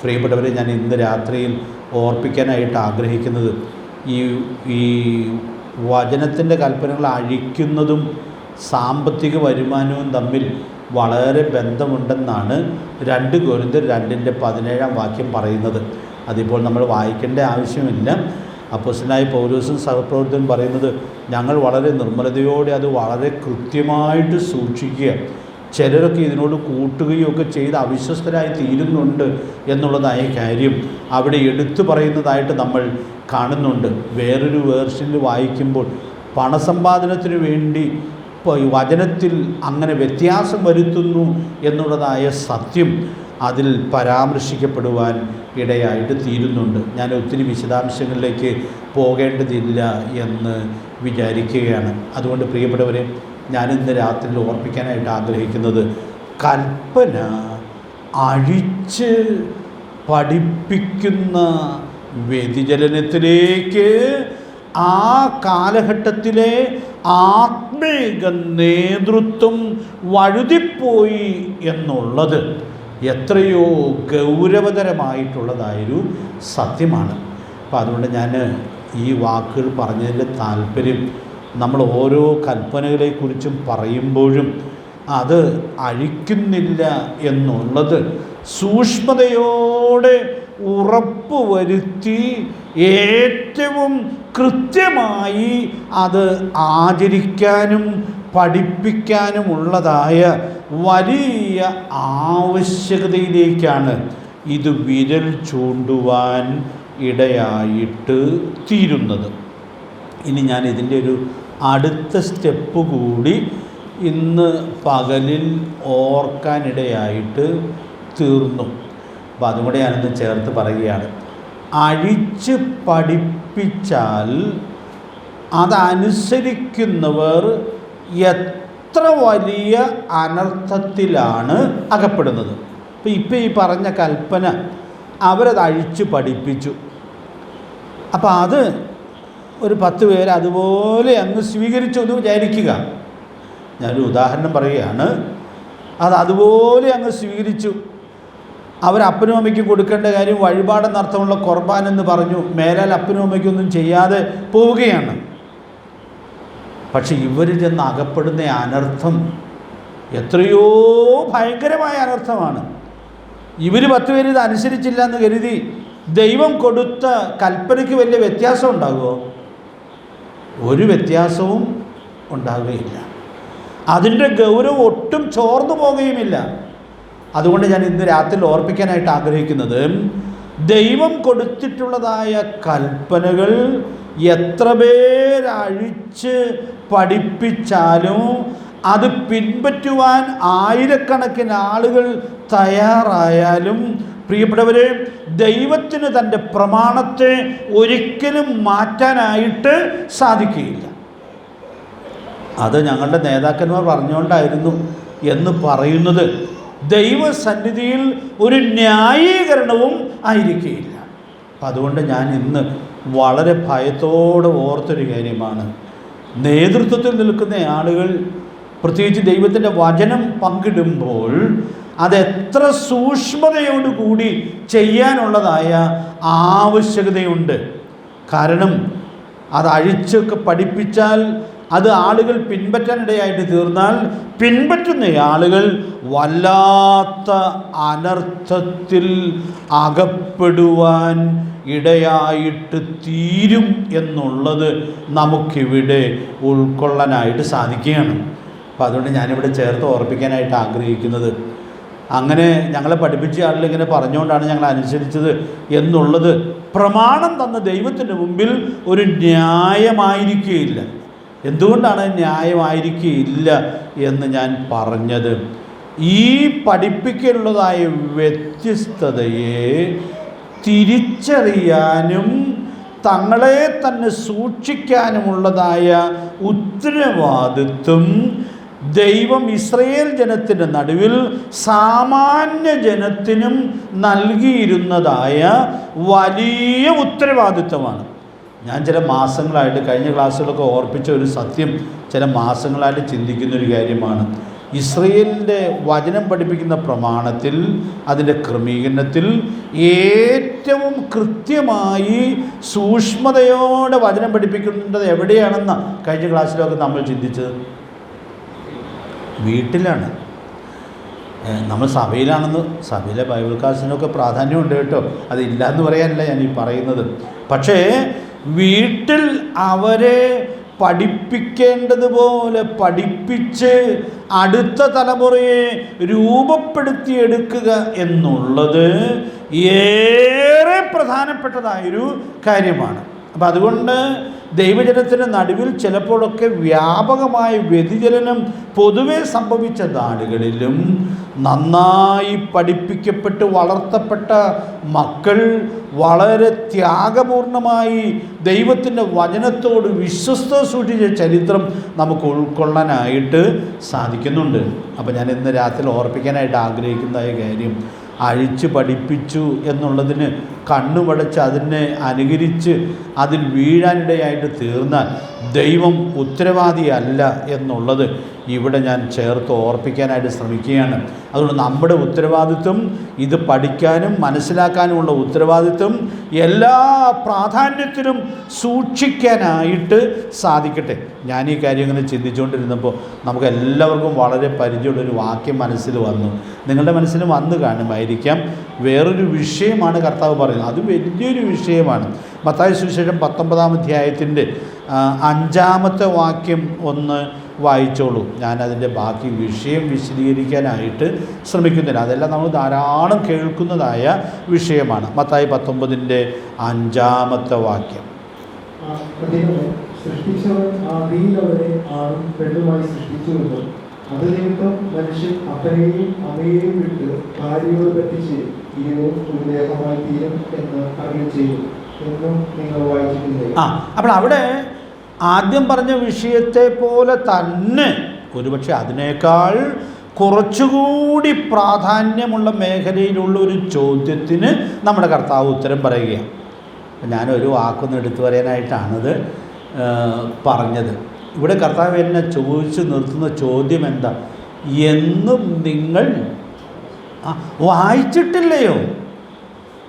പ്രിയപ്പെട്ടവരെ, ഞാൻ ഇന്ന് രാത്രിയിൽ ഓർപ്പിക്കാനായിട്ട് ആഗ്രഹിക്കുന്നത്, ഈ വചനത്തിൻ്റെ കൽപ്പനകൾ അഴിക്കുന്നതും സാമ്പത്തിക വരുമാനവും തമ്മിൽ വളരെ ബന്ധമുണ്ടെന്നാണ് 2 കൊരിന്ത്യർ 2:17 വാക്യം പറയുന്നത്. അതിപ്പോൾ നമ്മൾ വായിക്കേണ്ട ആവശ്യമില്ല. അപ്പോസ്തലനായ പൗലോസും സഹപ്രവർത്തകരും പറയുന്നത്, ഞങ്ങൾ വളരെ നിർമ്മലതയോടെ അത് വളരെ കൃത്യമായിട്ട് സൂക്ഷിക്കുക. ചിലരൊക്കെ ഇതിനോട് കൂട്ടുകയും ഒക്കെ ചെയ്ത് അവിശ്വസ്തരായി തീരുന്നുണ്ട് എന്നുള്ളതായ കാര്യം അവിടെ എടുത്തു പറയുന്നതായിട്ട് നമ്മൾ കാണുന്നുണ്ട്. വേറൊരു വേർഷനിൽ വായിക്കുമ്പോൾ പണസമ്പാദനത്തിന് വേണ്ടി ഇപ്പോൾ ഈ വചനത്തിൽ അങ്ങനെ വ്യത്യാസം വരുത്തുന്നു എന്നുള്ളതായ സത്യം അതിൽ പരാമർശിക്കപ്പെടുവാൻ ഇടയായിട്ട് തീരുന്നുണ്ട്. ഞാൻ ഒത്തിരി വിശദാംശങ്ങളിലേക്ക് പോകേണ്ടതില്ല എന്ന് വിചാരിക്കുകയാണ്. അതുകൊണ്ട് പ്രിയപ്പെട്ടവരെ, ഞാനിന്ന് രാത്രിയിൽ ഓർപ്പിക്കാനായിട്ട് ആഗ്രഹിക്കുന്നത്, കൽപ്പന അഴിച്ച് പഠിപ്പിക്കുന്ന വ്യതിചലനത്തിലേക്ക് ആ കാലഘട്ടത്തിലെ ആത്മീക നേതൃത്വം വഴുതിപ്പോയി എന്നുള്ളത് എത്രയോ ഗൗരവതരമായിട്ടുള്ളതായൊരു സത്യമാണ്. അപ്പം അതുകൊണ്ട് ഞാൻ ഈ വാക്കുകൾ പറഞ്ഞതിൻ്റെ താല്പര്യം, നമ്മൾ ഓരോ കൽപ്പനകളെക്കുറിച്ചും പറയുമ്പോഴും അത് അഴിക്കുന്നില്ല എന്നുള്ളത് സൂക്ഷ്മതയോടെ ഉറപ്പുവരുത്തി ഏറ്റവും കൃത്യമായി അത് ആചരിക്കാനും പഠിപ്പിക്കാനുമുള്ളതായ വലിയ ആവശ്യകതയിലേക്കാണ് ഇത് വിരൽ ചൂണ്ടുവാൻ ഇടയായിട്ട് തീരുന്നത്. ഇനി ഞാൻ ഇതിൻ്റെ ഒരു അടുത്ത സ്റ്റെപ്പ് കൂടി ഇന്ന് പകലിൽ ഓർക്കാനിടയായിട്ട് തീർന്നു. അപ്പോൾ അതും കൂടെ ഞാനിന്ന് ചേർത്ത് പറയുകയാണ്. അഴിച്ച് പഠിപ്പിച്ചാൽ അതനുസരിക്കുന്നവർ എത്ര വലിയ അനർത്ഥത്തിലാണ് അകപ്പെടുന്നത്. ഇപ്പോൾ ഈ പറഞ്ഞ കൽപ്പന അവരത് അഴിച്ച് പഠിപ്പിച്ചു. അപ്പോൾ അത് ഒരു 10 പേര് അതുപോലെ അങ്ങ് സ്വീകരിച്ചു എന്ന് വിചാരിക്കുക. ഞാനൊരു ഉദാഹരണം പറയുകയാണ്. അത് അതുപോലെ അങ്ങ് സ്വീകരിച്ചു. അവരപ്പനും അമ്മയ്ക്കും കൊടുക്കേണ്ട കാര്യം വഴിപാടെന്നർത്ഥമുള്ള ഖുർബാൻ എന്ന് പറഞ്ഞു. മേലാൽ അപ്പനും അമ്മയ്ക്കൊന്നും ചെയ്യാതെ പോവുകയാണ്. പക്ഷെ ഇവർ ചെന്ന് അകപ്പെടുന്ന അനർത്ഥം എത്രയോ ഭയങ്കരമായ അനർത്ഥമാണ്. ഇവർ 10 പേര് ഇത് അനുസരിച്ചില്ല എന്ന് കരുതി ദൈവം കൊടുത്ത കൽപ്പനയ്ക്ക് വലിയ വ്യത്യാസം ഉണ്ടാകുമോ? ഒരു വ്യത്യാസവും ഉണ്ടാകുകയില്ല. അതിൻ്റെ ഗൗരവം ഒട്ടും ചോർന്നു പോകുകയുമില്ല. അതുകൊണ്ട് ഞാൻ ഇന്ന് രാത്രി ഓർപ്പിക്കാനായിട്ട് ആഗ്രഹിക്കുന്നത്, ദൈവം കൊടുത്തിട്ടുള്ളതായ കൽപ്പനകൾ എത്ര പേരഴിച്ച് പഠിപ്പിച്ചാലും അത് പിൻപറ്റുവാൻ ആയിരക്കണക്കിന് ആളുകൾ തയ്യാറായാലും, പ്രിയപ്പെട്ടവരെ, ദൈവത്തിന് തൻ്റെ പ്രമാണത്തെ ഒരിക്കലും മാറ്റാനായിട്ട് സാധിക്കുകയില്ല. അത് ഞങ്ങളുടെ നേതാക്കന്മാർ പറഞ്ഞുകൊണ്ടായിരുന്നു എന്ന് പറയുന്നത് ദൈവസന്നിധിയിൽ ഒരു ന്യായീകരണവും ആയിരിക്കുകയില്ല. അപ്പം അതുകൊണ്ട് ഞാൻ ഇന്ന് വളരെ ഭയത്തോടെ ഓർത്തൊരു കാര്യമാണ്, നേതൃത്വത്തിൽ നിൽക്കുന്ന ആളുകൾ പ്രത്യേകിച്ച് ദൈവത്തിൻ്റെ വചനം പങ്കിടുമ്പോൾ അതെത്ര സൂക്ഷ്മതയോടുകൂടി ചെയ്യാനുള്ളതായ ആവശ്യകതയുണ്ട്. കാരണം അത് അഴിച്ചൊക്കെ പഠിപ്പിച്ചാൽ അത് ആളുകൾ പിൻപറ്റാനിടയായിട്ട് തീർന്നാൽ പിൻപറ്റുന്ന ആളുകൾ വല്ലാത്ത അനർത്ഥത്തിൽ അകപ്പെടുവാൻ ഇടയായിട്ട് തീരും എന്നുള്ളത് നമുക്കിവിടെ ഉൾക്കൊള്ളാനായിട്ട് സാധിക്കുകയാണ്. അപ്പോൾ അതുകൊണ്ട് ഞാനിവിടെ ചേർത്ത് ഓർപ്പിക്കാനായിട്ട് ആഗ്രഹിക്കുന്നത്, അങ്ങനെ ഞങ്ങളെ പഠിപ്പിച്ച ആളിൽ ഇങ്ങനെ പറഞ്ഞുകൊണ്ടാണ് ഞങ്ങൾ അനുസരിച്ചത് എന്നുള്ളത് പ്രമാണം തന്ന ദൈവത്തിൻ്റെ മുമ്പിൽ ഒരു ന്യായമായിരിക്കുകയില്ല. എന്തുകൊണ്ടാണ് ന്യായമായിരിക്കുകയില്ല എന്ന് ഞാൻ പറഞ്ഞത്? ഈ പഠിപ്പിക്കലുള്ളതായ വ്യത്യസ്തതയെ തിരിച്ചറിയാനും തങ്ങളെ തന്നെ സൂക്ഷിക്കാനുമുള്ളതായ ഉത്തരവാദിത്വം ദൈവം ഇസ്രയേൽ ജനത്തിൻ്റെ നടുവിൽ സാമാന്യ ജനത്തിനും നൽകിയിരുന്നതായ വലിയ ഉത്തരവാദിത്വമാണ്. ഞാൻ ചില മാസങ്ങളായിട്ട്, കഴിഞ്ഞ ക്ലാസ്സുകളൊക്കെ ഓർപ്പിച്ച ഒരു സത്യം ചില മാസങ്ങളായിട്ട് ചിന്തിക്കുന്നൊരു കാര്യമാണ്. ഇസ്രയേലിൻ്റെ വചനം പഠിപ്പിക്കുന്ന പ്രമാണത്തിൽ, അതിൻ്റെ ക്രമീകരണത്തിൽ ഏറ്റവും കൃത്യമായി സൂക്ഷ്മതയോടെ വചനം പഠിപ്പിക്കേണ്ടത് എവിടെയാണെന്ന് കഴിഞ്ഞ ക്ലാസ്സിലൊക്കെ നമ്മൾ ചിന്തിച്ചത് വീട്ടിലാണ്. നമ്മൾ സഭയിലാണെന്ന്, സഭയിലെ ബൈബിൾ ക്ലാസ്സിനൊക്കെ പ്രാധാന്യമുണ്ട് കേട്ടോ, അതില്ല എന്ന് പറയാനല്ല ഞാൻ ഈ പറയുന്നത്. പക്ഷേ വീട്ടിൽ അവരെ പഠിപ്പിക്കേണ്ടതുപോലെ പഠിപ്പിച്ച് അടുത്ത തലമുറയെ രൂപപ്പെടുത്തിയെടുക്കുക എന്നുള്ളത് ഏറെ പ്രധാനപ്പെട്ടതായൊരു കാര്യമാണ്. അപ്പം അതുകൊണ്ട് ദൈവജനത്തിൻ്റെ നടുവിൽ ചിലപ്പോഴൊക്കെ വ്യാപകമായ വ്യതിചലനം പൊതുവെ സംഭവിച്ച നാടുകളിലും നന്നായി പഠിപ്പിക്കപ്പെട്ട് വളർത്തപ്പെട്ട മക്കൾ വളരെ ത്യാഗപൂർണമായി ദൈവത്തിൻ്റെ വചനത്തോട് വിശ്വസ്ത സൂക്ഷിച്ച ചരിത്രം നമുക്ക് ഉൾക്കൊള്ളാനായിട്ട് സാധിക്കുന്നുണ്ട്. അപ്പോൾ ഞാൻ ഇന്ന് രാത്രി ഓർപ്പിക്കാനായിട്ട് ആഗ്രഹിക്കുന്നതായ കാര്യം, അഴിച്ച് പഠിപ്പിച്ചു എന്നുള്ളതിന് കണ്ണുമടച്ച് അതിനെ അനുകരിച്ച് അതിൽ വീഴാനിടയായിട്ട് തീർന്നാൽ ദൈവം ഉത്തരവാദിയല്ല എന്നുള്ളത് ഇവിടെ ഞാൻ ചേർത്ത് ഓർപ്പിക്കാനായിട്ട് ശ്രമിക്കുകയാണ്. അതുകൊണ്ട് നമ്മുടെ ഉത്തരവാദിത്വം ഇത് പഠിക്കാനും മനസ്സിലാക്കാനുമുള്ള ഉത്തരവാദിത്വം എല്ലാ പ്രാധാന്യത്തിനും സൂക്ഷിക്കാനായിട്ട് സാധിക്കട്ടെ. ഞാൻ ഈ കാര്യം ഇങ്ങനെ ചിന്തിച്ചുകൊണ്ടിരുന്നപ്പോൾ നമുക്ക് എല്ലാവർക്കും വളരെ പരിചയമുള്ളൊരു വാക്യം മനസ്സിൽ വന്നു. നിങ്ങളുടെ മനസ്സിൽ വന്നു കാണുമായിരിക്കാം. വേറൊരു വിഷയമാണ് കർത്താവ് പറയുന്നത്. അത് വലിയൊരു വിഷയമാണ്. മത്തായി സുവിശേഷം 19-ാം അധ്യായത്തിൻ്റെ 5-ാമത്തെ വാക്യം ഒന്ന് വായിച്ചോളൂ. ഞാനതിൻ്റെ ബാക്കി വിഷയം വിശദീകരിക്കാനായിട്ട് ശ്രമിക്കുന്നില്ല. അതെല്ലാം നമ്മൾ ധാരാളം കേൾക്കുന്നതായ വിഷയമാണ്. മത്തായി 19-ന്റെ 5-ാമത്തെ വാക്യം. സൃഷ്ടിച്ചവൻ ആദിയിലവരെ ആണും പെണ്ണുമായി സൃഷ്ടിച്ചുവെന്നും അത് നിമിത്തം മനുഷ്യൻ അപ്പനെയും അമ്മയെയും വിട്ട് ഭാര്യയോട് പറ്റിച്ച് ഇരുവരും ഒരു ദേഹമായി തീരും എന്ന് അറിവ് ചെയ്യും എന്നും നിങ്ങൾ വായിച്ചിട്ടില്ലേ? അപ്പോൾ അവിടെ ആദ്യം പറഞ്ഞ വിഷയത്തെ പോലെ തന്നെ ഒരുപക്ഷെ അതിനേക്കാൾ കുറച്ചുകൂടി പ്രാധാന്യമുള്ള മേഖലയിലുള്ള ഒരു ചോദ്യത്തിന് നമ്മുടെ കർത്താവ് ഉത്തരം പറയുകയാണ്. ഞാനൊരു വാക്കൊന്ന് എടുത്തു പറയാനായിട്ടാണിത് പറഞ്ഞത്. ഇവിടെ കർത്താവ് എന്നെ ചോദിച്ചു നിർത്തുന്ന ചോദ്യം എന്താ? എന്നും നിങ്ങൾ വായിച്ചിട്ടില്ലയോ?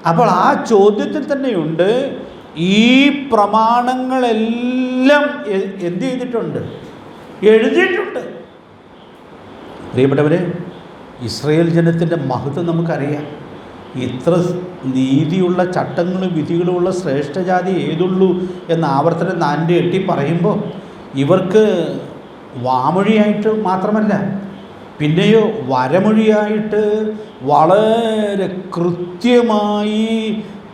അപ്പോൾ ആ ചോദ്യത്തിൽ തന്നെയുണ്ട് ഈ പ്രമാണങ്ങളെല്ലാം എന്ത് ചെയ്തിട്ടുണ്ട്? എഴുതിയിട്ടുണ്ട്. പ്രിയപ്പെട്ടവരെ, ഇസ്രായേൽ ജനത്തിൻ്റെ മഹത്വം നമുക്കറിയാം. ഇത്ര നീതിയുള്ള ചട്ടങ്ങളും വിധികളുമുള്ള ശ്രേഷ്ഠജാതി ഏതുള്ളൂ എന്ന് ആവർത്തനം 4:8 പറയുമ്പോൾ ഇവർക്ക് വാമൊഴിയായിട്ട് മാത്രമല്ല, പിന്നെയോ വരമൊഴിയായിട്ട് വളരെ കൃത്യമായി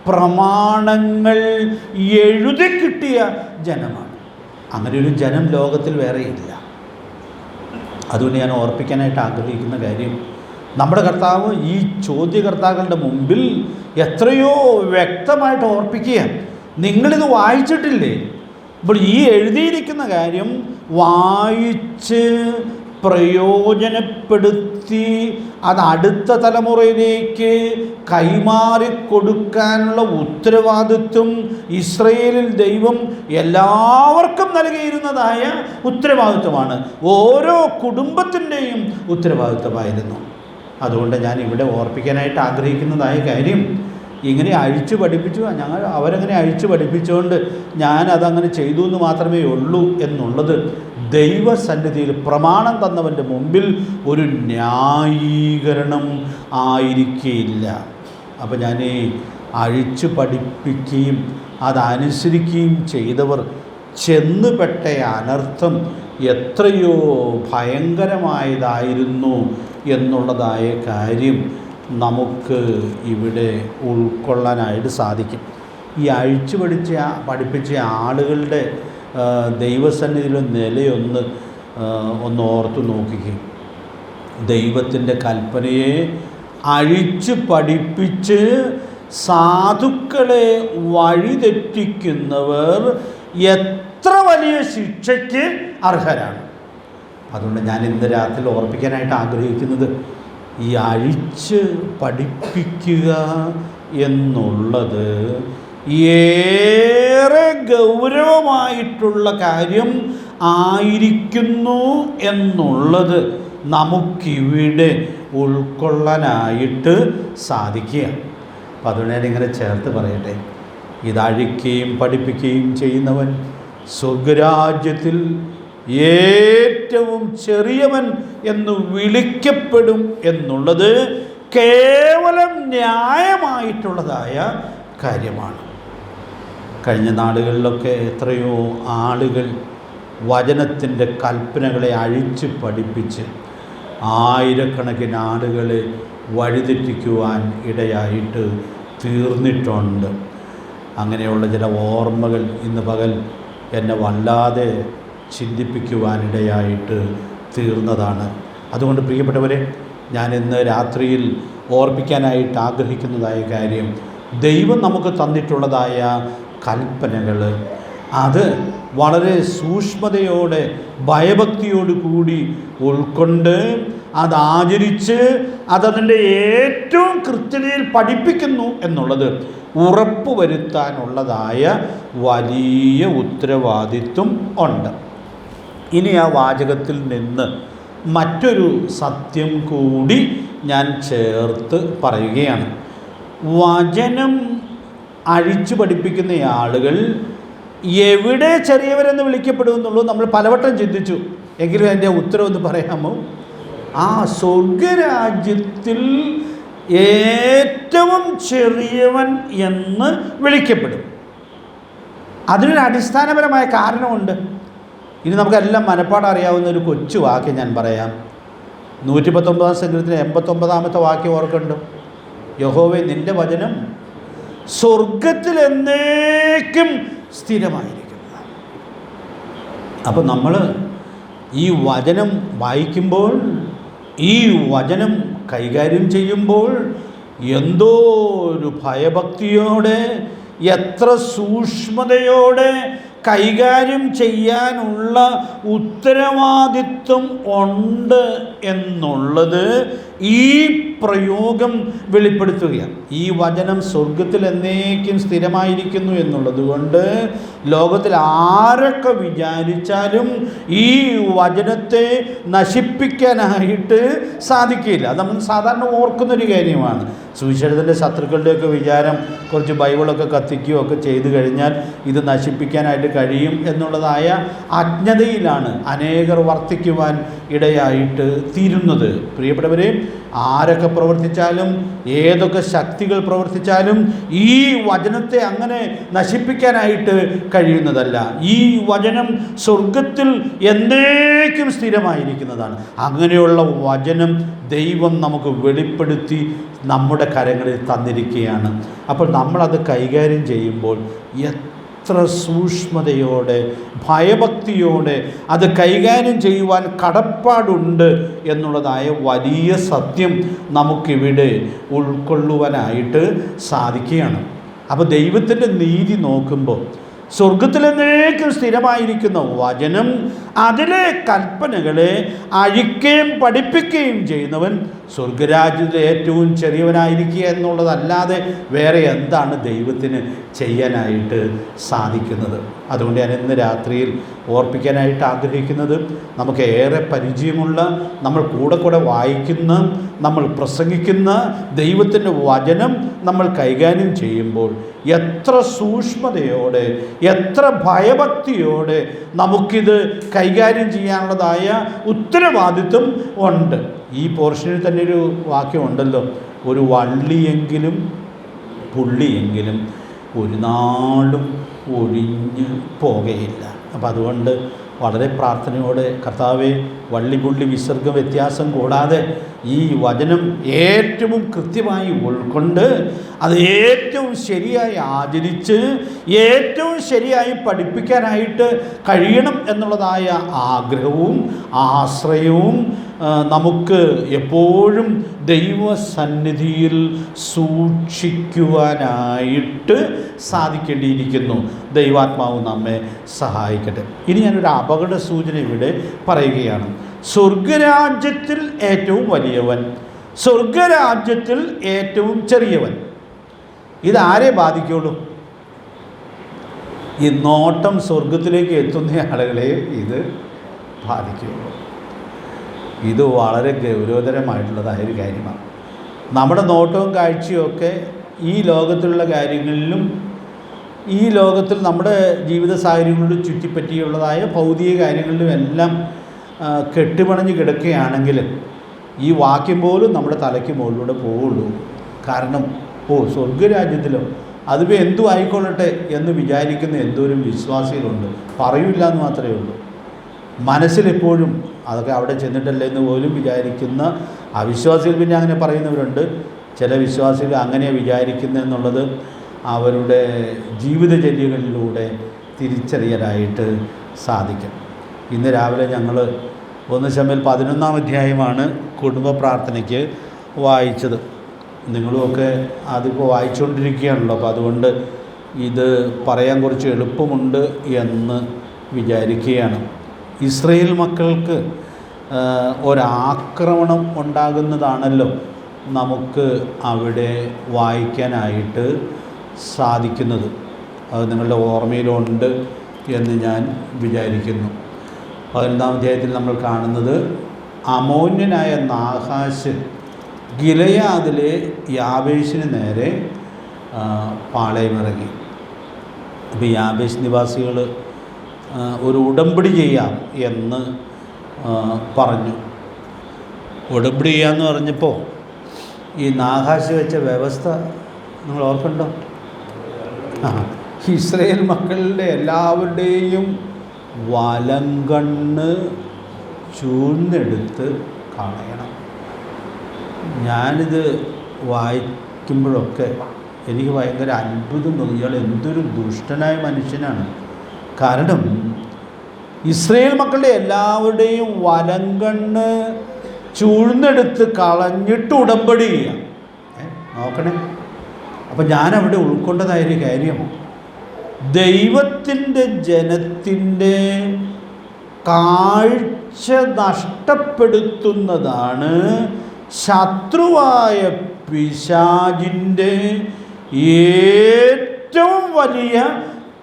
പ്രമാണങ്ങൾ എഴുതി കിട്ടിയ ജനമാണ്. അങ്ങനെ ഒരു ജനം ലോകത്തിൽ വേറെ ഇല്ല. അതുകൊണ്ട് ഞാൻ ഓർപ്പിക്കാനായിട്ട് ആഗ്രഹിക്കുന്ന കാര്യം, നമ്മുടെ കർത്താവ് ഈ ചോദ്യകർത്താക്കളുടെ മുമ്പിൽ എത്രയോ വ്യക്തമായിട്ട് ഓർപ്പിക്കുക, നിങ്ങളിത് വായിച്ചിട്ടില്ലേ? ഇപ്പോൾ ഈ എഴുതിയിരിക്കുന്ന കാര്യം വായിച്ച് പ്രയോജനപ്പെടുത്തി അത് അടുത്ത തലമുറയിലേക്ക് കൈമാറിക്കൊടുക്കാനുള്ള ഉത്തരവാദിത്വം ഇസ്രയേലിൽ ദൈവം എല്ലാവർക്കും നൽകിയിരുന്നതായ ഉത്തരവാദിത്വമാണ്. ഓരോ കുടുംബത്തിൻ്റെയും ഉത്തരവാദിത്വമായിരുന്നു. അതുകൊണ്ട് ഞാൻ ഇവിടെ ഓർപ്പിക്കാനായിട്ട് ആഗ്രഹിക്കുന്നതായ കാര്യം, ഇങ്ങനെ അഴിച്ചു പഠിപ്പിച്ചു, അവരങ്ങനെ അഴിച്ചു പഠിപ്പിച്ചുകൊണ്ട് ഞാനതങ്ങനെ ചെയ്തു എന്ന് മാത്രമേ ഉള്ളൂ എന്നുള്ളത് ദൈവസന്നിധിയിൽ പ്രമാണം തന്നവൻ്റെ മുമ്പിൽ ഒരു ന്യായീകരണം ആയിരിക്കുകയില്ല. അപ്പോൾ ഞാൻ അഴിച്ചു പഠിപ്പിക്കുകയും അതനുസരിക്കുകയും ചെയ്തവർ ചെന്നുപെട്ട അനർത്ഥം എത്രയോ ഭയങ്കരമായതായിരുന്നു എന്നുള്ളതായ കാര്യം നമുക്ക് ഇവിടെ ഉൾക്കൊള്ളാനായിട്ട് സാധിക്കും. ഈ അഴിച്ചു പഠിപ്പിച്ച ആളുകളുടെ ദൈവസന്നിധിയിലെ നിലയൊന്ന് ഓർത്തു നോക്കുകയും, ദൈവത്തിൻ്റെ കൽപ്പനയെ അഴിച്ചു പഠിപ്പിച്ച് സാധുക്കളെ വഴിതെറ്റിക്കുന്നവർ എത്ര വലിയ ശിക്ഷയ്ക്ക് അർഹരാണ്. അതുകൊണ്ട് ഞാൻ ഇന്ന് രാത്രി ഓർപ്പിക്കാനായിട്ട് ആഗ്രഹിക്കുന്നത്, ഈ അഴിച്ച് പഠിപ്പിക്കുക എന്നുള്ളത് ഏറെ ഗൗരവമായിട്ടുള്ള കാര്യം ആയിരിക്കുന്നു എന്നുള്ളത് നമുക്കിവിടെ ഉൾക്കൊള്ളാനായിട്ട് സാധിക്കുക. അപ്പം അതുകൊണ്ട് ഞാനിങ്ങനെ ചേർത്ത് പറയട്ടെ, ഇതഴിക്കുകയും പഠിപ്പിക്കുകയും ചെയ്യുന്നവൻ സ്വർഗരാജ്യത്തിൽ ഏറ്റവും ചെറിയവൻ എന്ന് വിളിക്കപ്പെടും എന്നുള്ളത് കേവലം ന്യായമായിട്ടുള്ളതായ കാര്യമാണ്. കഴിഞ്ഞ നാളുകളിലൊക്കെ എത്രയോ ആളുകൾ വചനത്തിൻ്റെ കൽപ്പനകളെ അഴിച്ച് പഠിപ്പിച്ച് ആയിരക്കണക്കിന് ആളുകളെ വഴിതെറ്റിക്കുവാൻ ഇടയായിട്ട് തീർന്നിട്ടുണ്ട്. അങ്ങനെയുള്ള ചില ഓർമ്മകൾ ഇന്ന് പകൽ എന്നെ വല്ലാതെ ചിന്തിപ്പിക്കുവാനിടയായിട്ട് തീർന്നതാണ്. അതുകൊണ്ട് പ്രിയപ്പെട്ടവരെ, ഞാൻ ഇന്ന് രാത്രിയിൽ ഓർപ്പിക്കാനായിട്ട് ആഗ്രഹിക്കുന്നതായ കാര്യം, ദൈവം നമുക്ക് തന്നിട്ടുള്ളതായ കൽപ്പനകൾ അത് വളരെ സൂക്ഷ്മതയോടെ ഭയഭക്തിയോട് കൂടി ഉൾക്കൊണ്ട് അതാചരിച്ച് അതതിൻ്റെ ഏറ്റവും കൃത്യതയിൽ പഠിപ്പിക്കുന്നു എന്നുള്ളത് ഉറപ്പുവരുത്താനുള്ളതായ വലിയ ഉത്തരവാദിത്വം ഉണ്ട്. ഇനി ആ വാചകത്തിൽ നിന്ന് മറ്റൊരു സത്യം കൂടി ഞാൻ ചേർത്ത് പറയുകയാണ്. വചനം അഴിച്ചു പഠിപ്പിക്കുന്ന ആളുകൾ എവിടെ ചെറിയവരെന്ന് വിളിക്കപ്പെടുമെന്നുള്ളൂ നമ്മൾ പലവട്ടം ചിന്തിച്ചു. എങ്കിലും അതിൻ്റെ ഉത്തരവൊന്ന് പറയാമോ? ആ സ്വർഗരാജ്യത്തിൽ ഏറ്റവും ചെറിയവൻ എന്ന് വിളിക്കപ്പെടും. അതിനൊരു അടിസ്ഥാനപരമായ കാരണമുണ്ട്. ഇനി നമുക്കെല്ലാം മനപ്പാടം അറിയാവുന്ന ഒരു കൊച്ചു വാക്യം ഞാൻ പറയാം. 119 സങ്കീർത്തനത്തിലെ 89 വാക്യം ഓർക്കുന്നുണ്ടോ? യഹോവേ, നിൻ്റെ വചനം സ്വർഗത്തിൽ എന്നേക്കും സ്ഥിരമായിരിക്കുന്നതാണ്. അപ്പം നമ്മൾ ഈ വചനം വായിക്കുമ്പോൾ, ഈ വചനം കൈകാര്യം ചെയ്യുമ്പോൾ എന്തോ ഒരു ഭയഭക്തിയോടെ, എത്ര സൂക്ഷ്മതയോടെ കൈകാര്യം ചെയ്യാനുള്ള ഉത്തരവാദിത്വം ഉണ്ട് എന്നുള്ളത് ഈ പ്രയോഗം വെളിപ്പെടുത്തുകയാണ്. ഈ വചനം സ്വർഗത്തിൽ എന്നേക്കും സ്ഥിരമായിരിക്കുന്നു എന്നുള്ളത് കൊണ്ട് ലോകത്തിൽ ആരൊക്കെ വിചാരിച്ചാലും ഈ വചനത്തെ നശിപ്പിക്കാനായിട്ട് സാധിക്കില്ല. അത് നമ്മൾ സാധാരണ ഓർക്കുന്നൊരു കാര്യമാണ്. സുവിശേഷത്തിൻ്റെ ശത്രുക്കളുടെയൊക്കെ വിചാരം കുറച്ച് ബൈബിളൊക്കെ കത്തിക്കുകയോ ഒക്കെ ചെയ്തു കഴിഞ്ഞാൽ ഇത് നശിപ്പിക്കാനായിട്ട് കഴിയും എന്നുള്ളതായ അജ്ഞതയിലാണ് അനേകർ വർത്തിക്കുവാൻ ഇടയായിട്ട് തീരുന്നത്. പ്രിയപ്പെട്ടവരെ, ആരൊക്കെ പ്രവർത്തിച്ചാലും, ഏതൊക്കെ ശക്തികൾ പ്രവർത്തിച്ചാലും ഈ വചനത്തെ അങ്ങനെ നശിപ്പിക്കാനായിട്ട് കഴിയുന്നതല്ല. ഈ വചനം സ്വർഗത്തിൽ എന്നേക്കും സ്ഥിരമായിരിക്കുന്നതാണ്. അങ്ങനെയുള്ള വചനം ദൈവം നമുക്ക് വെളിപ്പെടുത്തി നമ്മുടെ കരങ്ങളിൽ തന്നിരിക്കുകയാണ്. അപ്പോൾ നമ്മളത് കൈകാര്യം ചെയ്യുമ്പോൾ എത്ര സൂക്ഷ്മതയോടെ, ഭയഭക്തിയോടെ അത് കൈകാര്യം ചെയ്യുവാൻ കടപ്പാടുണ്ട് എന്നുള്ളതായ വലിയ സത്യം നമുക്കിവിടെ ഉൾക്കൊള്ളുവാനായിട്ട് സാധിക്കുകയാണ്. അപ്പോൾ ദൈവത്തിൻ്റെ നീതി നോക്കുമ്പോൾ സ്വർഗത്തിലെന്നേക്കും സ്ഥിരമായിരിക്കുന്ന വചനം, അതിലെ കൽപ്പനകളെ അഴിക്കുകയും പഠിപ്പിക്കുകയും ചെയ്യുന്നവൻ സ്വർഗരാജ്യത്തിലെ ഏറ്റവും ചെറിയവനായിരിക്കുക എന്നുള്ളതല്ലാതെ വേറെ എന്താണ് ദൈവത്തിന് ചെയ്യാനായിട്ട് സാധിക്കുന്നത്? അതുകൊണ്ട് ഞാൻ ഇന്ന് രാത്രിയിൽ ഓർപ്പിക്കാനായിട്ട് ആഗ്രഹിക്കുന്നത്, നമുക്ക് ഏറെ പരിചയമുള്ള, നമ്മൾ കൂടെ വായിക്കുന്ന, നമ്മൾ പ്രസംഗിക്കുന്ന ദൈവത്തിൻ്റെ വചനം നമ്മൾ കൈകാര്യം ചെയ്യുമ്പോൾ എത്ര സൂക്ഷ്മതയോടെ, എത്ര ഭയഭക്തിയോടെ നമുക്കിത് കൈകാര്യം ചെയ്യാനുള്ളതായ ഉത്തരവാദിത്വം ഉണ്ട്. ഈ പോർഷനിൽ തന്നെ ഒരു വാക്യമുണ്ടല്ലോ, ഒരു വള്ളിയെങ്കിലും പുള്ളിയെങ്കിലും ഒരു നാളും ഒഴിഞ്ഞു പോകുകയില്ല. അപ്പം അതുകൊണ്ട് വളരെ പ്രാർത്ഥനയോടെ, കർത്താവേ, വള്ളി പുള്ളി വിസർഗ വ്യത്യാസം കൂടാതെ ഈ വചനം ഏറ്റവും കൃത്യമായി ഉൾക്കൊണ്ട് അത് ഏറ്റവും ശരിയായി ആചരിച്ച് ഏറ്റവും ശരിയായി പഠിപ്പിക്കാനായിട്ട് കഴിയണം എന്നുള്ളതായ ആഗ്രഹവും ആശ്രയവും നമുക്ക് എപ്പോഴും ദൈവസന്നിധിയിൽ സൂക്ഷിക്കുവാനായിട്ട് സാധിക്കേണ്ടിയിരിക്കുന്നു. ദൈവാത്മാവ് നമ്മെ സഹായിക്കട്ടെ. ഇനി ഞാനൊരു അപകട സൂചന ഇവിടെ പറയുകയാണ്. സ്വർഗരാജ്യത്തിൽ ഏറ്റവും വലിയവൻ, സ്വർഗരാജ്യത്തിൽ ഏറ്റവും ചെറിയവൻ, ഇതാരെ ബാധിക്കുള്ളൂ? ഈ നോട്ടം സ്വർഗത്തിലേക്ക് എത്തുന്ന ആളുകളെ ഇത് ബാധിക്കുള്ളൂ. ഇത് വളരെ ഗൗരവതരമായിട്ടുള്ളതായൊരു കാര്യമാണ്. നമ്മുടെ നോട്ടവും കാഴ്ചയും ഒക്കെ ഈ ലോകത്തിലുള്ള കാര്യങ്ങളിലും ഈ ലോകത്തിൽ നമ്മുടെ ജീവിത സാഹചര്യങ്ങളിലും ചുറ്റിപ്പറ്റിയുള്ളതായ ഭൗതിക കാര്യങ്ങളിലും എല്ലാം കെട്ടുപണഞ്ഞ് കിടക്കുകയാണെങ്കിൽ ഈ വാക്യം പോലും നമ്മുടെ തലയ്ക്ക് മുകളിലൂടെ പോവുള്ളൂ. കാരണം സ്വർഗരാജ്യത്തിലോ അതിപ്പോൾ എന്തു ആയിക്കൊള്ളട്ടെ എന്ന് വിചാരിക്കുന്ന എന്തോരം വിശ്വാസികളുണ്ട്. പറയില്ല എന്ന് മാത്രമേ ഉള്ളൂ. മനസ്സിലെപ്പോഴും അതൊക്കെ അവിടെ ചെന്നിട്ടല്ലേ എന്ന് പോലും വിചാരിക്കുന്ന അവിശ്വാസികൾ പിന്നെ അങ്ങനെ പറയുന്നവരുണ്ട്. ചില വിശ്വാസികൾ അങ്ങനെ വിചാരിക്കുന്നതെന്നുള്ളത് അവരുടെ ജീവിതചര്യകളിലൂടെ തിരിച്ചറിയാനായിട്ട് സാധിക്കും. ഇന്ന് രാവിലെ ഞങ്ങൾ 1 ശമൂവേൽ 11-ാം അധ്യായമാണ് കുടുംബ പ്രാർത്ഥനയ്ക്ക് വായിച്ചത്. നിങ്ങളുമൊക്കെ അതിപ്പോൾ വായിച്ചുകൊണ്ടിരിക്കുകയാണല്ലോ. അപ്പോൾ അതുകൊണ്ട് ഇത് പറയാൻ കുറച്ച് എളുപ്പമുണ്ട് എന്ന് വിചാരിക്കുകയാണ്. ഇസ്രയേൽ മക്കൾക്ക് ഒരാക്രമണം ഉണ്ടാകുന്നതാണല്ലോ നമുക്ക് അവിടെ വായിക്കാനായിട്ട് സാധിക്കുന്നത്. അത് നിങ്ങളുടെ ഓർമ്മയിലുണ്ട് എന്ന് ഞാൻ വിചാരിക്കുന്നു. 11-ാം അധ്യായത്തിൽ നമ്മൾ കാണുന്നത് അമോന്യനായ നാഹാശ് ഗിലെയാദിലെ യാബേശിന് നേരെ പാളയമിറങ്ങി. അപ്പോൾ യാബേശ് നിവാസികൾ ഒരു ഉടമ്പടി ചെയ്യാം എന്ന് പറഞ്ഞു. ഉടമ്പടി ചെയ്യാമെന്ന് പറഞ്ഞപ്പോൾ ഈ നാഹാശ് വെച്ച വ്യവസ്ഥ നിങ്ങൾ ഓർക്കുന്നുണ്ടോ? ഇസ്രയേൽ മക്കളുടെ എല്ലാവരുടെയും വലങ്കണ്ണ് ചൂഴ്ന്നെടുത്ത് കളയണം. ഞാനിത് വായിക്കുമ്പോഴൊക്കെ എനിക്ക് ഭയങ്കര അത്ഭുതം തോന്നി. ഇയാൾ എന്തൊരു ദുഷ്ടനായ മനുഷ്യനാണ്. കാരണം ഇസ്രയേൽ മക്കളുടെ എല്ലാവരുടെയും വലങ്കണ്ണ് ചൂഴ്ന്നെടുത്ത് കളഞ്ഞിട്ട് ഉടമ്പടി ചെയ്യാം. നോക്കണേ. അപ്പം ഞാനവിടെ ഉൾക്കൊണ്ടതായൊരു കാര്യം, ദൈവത്തിൻ്റെ ജനത്തിൻ്റെ കാഴ്ച നഷ്ടപ്പെടുത്തുന്നതാണ് ശത്രുവായ പിശാചിൻ്റെ ഏറ്റവും വലിയ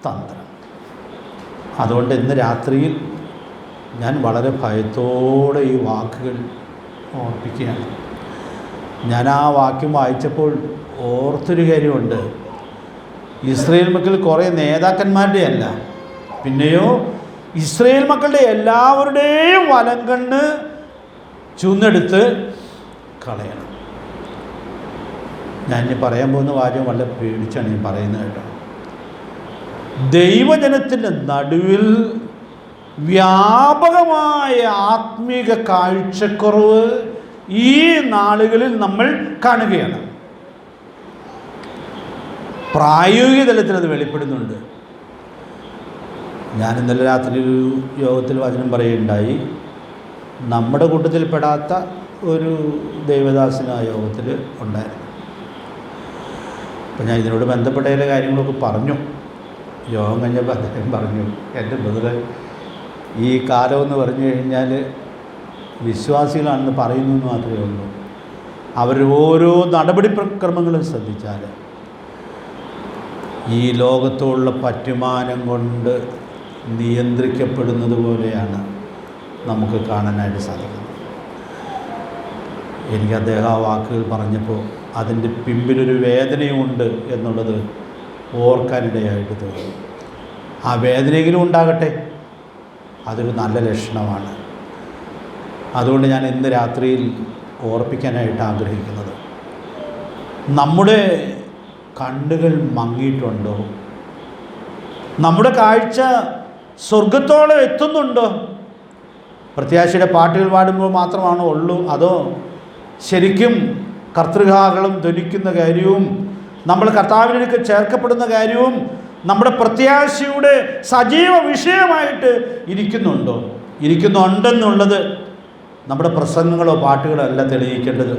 തന്ത്രം. അതുകൊണ്ട് ഇന്ന് രാത്രിയിൽ ഞാൻ വളരെ ഭയത്തോടെ ഈ വാക്കുകൾ ഓർപ്പിക്കുകയാണ്. ഞാൻ ആ വാക്യം വായിച്ചപ്പോൾ ഓർത്തൊരു കാര്യമുണ്ട്. ഇസ്രയേൽ മക്കൾ കുറേ നേതാക്കന്മാരുടെ അല്ല, പിന്നെയോ ഇസ്രയേൽ മക്കളുടെ എല്ലാവരുടെയും വലങ്കണ്ണ് ചൂന്നെടുത്ത് കളയണം. ഞാൻ ഇനി പറയാൻ പോകുന്ന വാചകം വളരെ പേടിച്ചാണ് ഞാൻ പറയുന്നത് കേട്ടോ. ദൈവജനത്തിൻ്റെ നടുവിൽ വ്യാപകമായ ആത്മീക കാഴ്ചക്കുറവ് ഈ നാളുകളിൽ നമ്മൾ കാണുകയാണ്. പ്രായോഗിക തലത്തിൽ അത് വെളിപ്പെടുന്നുണ്ട്. ഞാൻ ഇന്നലെ രാത്രി ഒരു യോഗത്തിൽ വചനം പറയുകയുണ്ടായി. നമ്മുടെ കൂട്ടത്തിൽപ്പെടാത്ത ഒരു ദൈവദാസന ആ യോഗത്തിൽ ഉണ്ടായിരുന്നു. അപ്പം ഞാൻ ഇതിനോട് ബന്ധപ്പെട്ട ചില കാര്യങ്ങളൊക്കെ പറഞ്ഞു. യോഗം കഴിഞ്ഞപ്പോൾ അദ്ദേഹം പറഞ്ഞു, എൻ്റെ ബദല് ഈ കാലമെന്ന് പറഞ്ഞു കഴിഞ്ഞാൽ വിശ്വാസികളാണെന്ന് പറയുന്നു മാത്രമേ ഉള്ളൂ. അവർ ഓരോ നടപടിക്രമങ്ങളും ശ്രദ്ധിച്ചാൽ ഈ ലോകത്തോടുള്ള പറ്റുമാനം കൊണ്ട് നിയന്ത്രിക്കപ്പെടുന്നത് പോലെയാണ് നമുക്ക് കാണാനായിട്ട് സാധിക്കുന്നത്. എനിക്ക് അദ്ദേഹം ആ വാക്കുകൾ പറഞ്ഞപ്പോൾ അതിൻ്റെ പിമ്പിലൊരു വേദനയുമുണ്ട് എന്നുള്ളത് ഓർക്കാനിടയായിട്ട് തോന്നി. ആ വേദനയെങ്കിലും ഉണ്ടാകട്ടെ, അതൊരു നല്ല ലക്ഷണമാണ്. അതുകൊണ്ട് ഞാൻ ഇന്ന് രാത്രിയിൽ ഓർപ്പിക്കാനായിട്ട് ആഗ്രഹിക്കുന്നത്, നമ്മുടെ കണ്ണുകൾ മങ്ങിയിട്ടുണ്ടോ? നമ്മുടെ കാഴ്ച സ്വർഗത്തോളം എത്തുന്നുണ്ടോ? പ്രത്യാശയുടെ പാട്ടുകൾ പാടുമ്പോൾ മാത്രമാണോ ഉള്ളൂ? അതോ ശരിക്കും കർത്തൃകാഹളം ധ്വനിക്കുന്ന കാര്യവും നമ്മൾ കർത്താവിലേക്ക് ചേർക്കപ്പെടുന്ന കാര്യവും നമ്മുടെ പ്രത്യാശയുടെ സജീവ വിഷയമായിട്ട് ഇരിക്കുന്നുണ്ടെന്നുള്ളത് നമ്മുടെ പ്രസംഗങ്ങളോ പാട്ടുകളോ അല്ല തെളിയിക്കേണ്ടത്,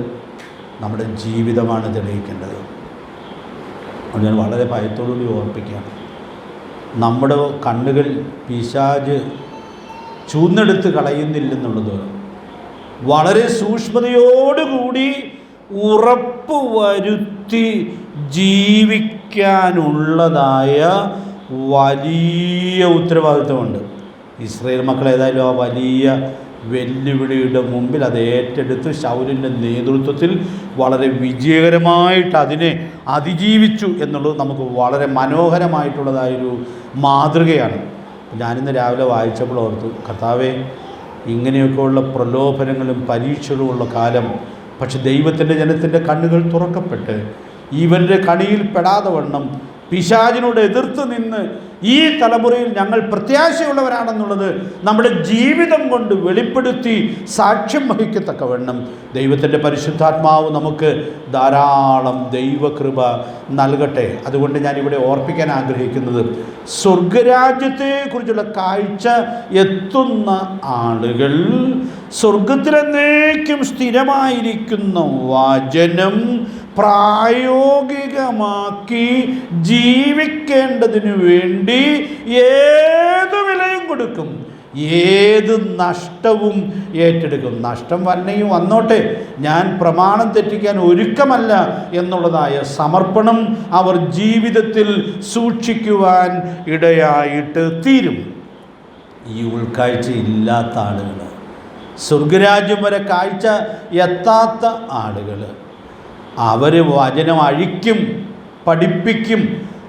നമ്മുടെ ജീവിതമാണ് തെളിയിക്കേണ്ടത്. അത് ഞാൻ വളരെ ഭയത്തോടുകൂടി ഓർപ്പിക്കുകയാണ്. നമ്മുടെ കണ്ണുകൾ പിശാച് ചൂന്നെടുത്ത് കളയുന്നില്ലെന്നുള്ളത് വളരെ സൂക്ഷ്മതയോടുകൂടി ഉറപ്പ് വരുത്തി ജീവിക്കാനുള്ളതായ വലിയ ഉത്തരവാദിത്വമുണ്ട്. ഇസ്രായേൽ മക്കൾ ഏതായാലും ആ വലിയ വെല്ലുവിളിയുടെ മുമ്പിൽ അത് ഏറ്റെടുത്ത് ശൗലിൻ്റെ നേതൃത്വത്തിൽ വളരെ വിജയകരമായിട്ട് അതിനെ അതിജീവിച്ചു എന്നുള്ളത് നമുക്ക് വളരെ മനോഹരമായിട്ടുള്ളതായൊരു മാതൃകയാണ്. ഞാനിന്ന് രാവിലെ വായിച്ചപ്പോൾ ഓർത്തു, കർത്താവേ, ഇങ്ങനെയൊക്കെയുള്ള പ്രലോഭനങ്ങളും പരീക്ഷകളുമുള്ള കാലം, പക്ഷെ ദൈവത്തിൻ്റെ ജനത്തിൻ്റെ കണ്ണുകൾ തുറക്കപ്പെട്ട് ഇവൻ്റെ കണിയിൽ പെടാതെ വണ്ണം പിശാചിനോട് എതിർത്ത് നിന്ന് ഈ തലമുറയിൽ ഞങ്ങൾ പ്രത്യാശയുള്ളവരാണെന്നുള്ളത് നമ്മുടെ ജീവിതം കൊണ്ട് വെളിപ്പെടുത്തി സാക്ഷ്യം വഹിക്കത്തക്കവണ്ണം ദൈവത്തിൻ്റെ പരിശുദ്ധാത്മാവ് നമുക്ക് ധാരാളം ദൈവകൃപ നൽകട്ടെ. അതുകൊണ്ട് ഞാനിവിടെ ഓർപ്പിക്കാൻ ആഗ്രഹിക്കുന്നത്, സ്വർഗരാജ്യത്തെക്കുറിച്ചുള്ള കാഴ്ച എത്തുന്ന ആളുകൾ സ്വർഗത്തിലെന്നേക്കും സ്ഥിരമായിരിക്കുന്ന വചനം പ്രായോഗികമാക്കി ജീവിക്കേണ്ടതിനു വേണ്ടി ഏതു വിലയും കൊടുക്കും, ഏത് നഷ്ടവും ഏറ്റെടുക്കും. നഷ്ടം വന്നെയും വന്നോട്ടെ, ഞാൻ പ്രമാണം തെറ്റിക്കാൻ ഒരുക്കമല്ല എന്നുള്ളതായ സമർപ്പണം അവർ ജീവിതത്തിൽ സൂക്ഷിക്കുവാൻ ഇടയായിട്ട് തീരും. ഈ ഉൾക്കാഴ്ച ഇല്ലാത്ത ആളുകൾ, സ്വർഗരാജ്യം വരെ കാഴ്ച എത്താത്ത ആളുകൾ, അവർ വചനം അഴിക്കും, പഠിപ്പിക്കും.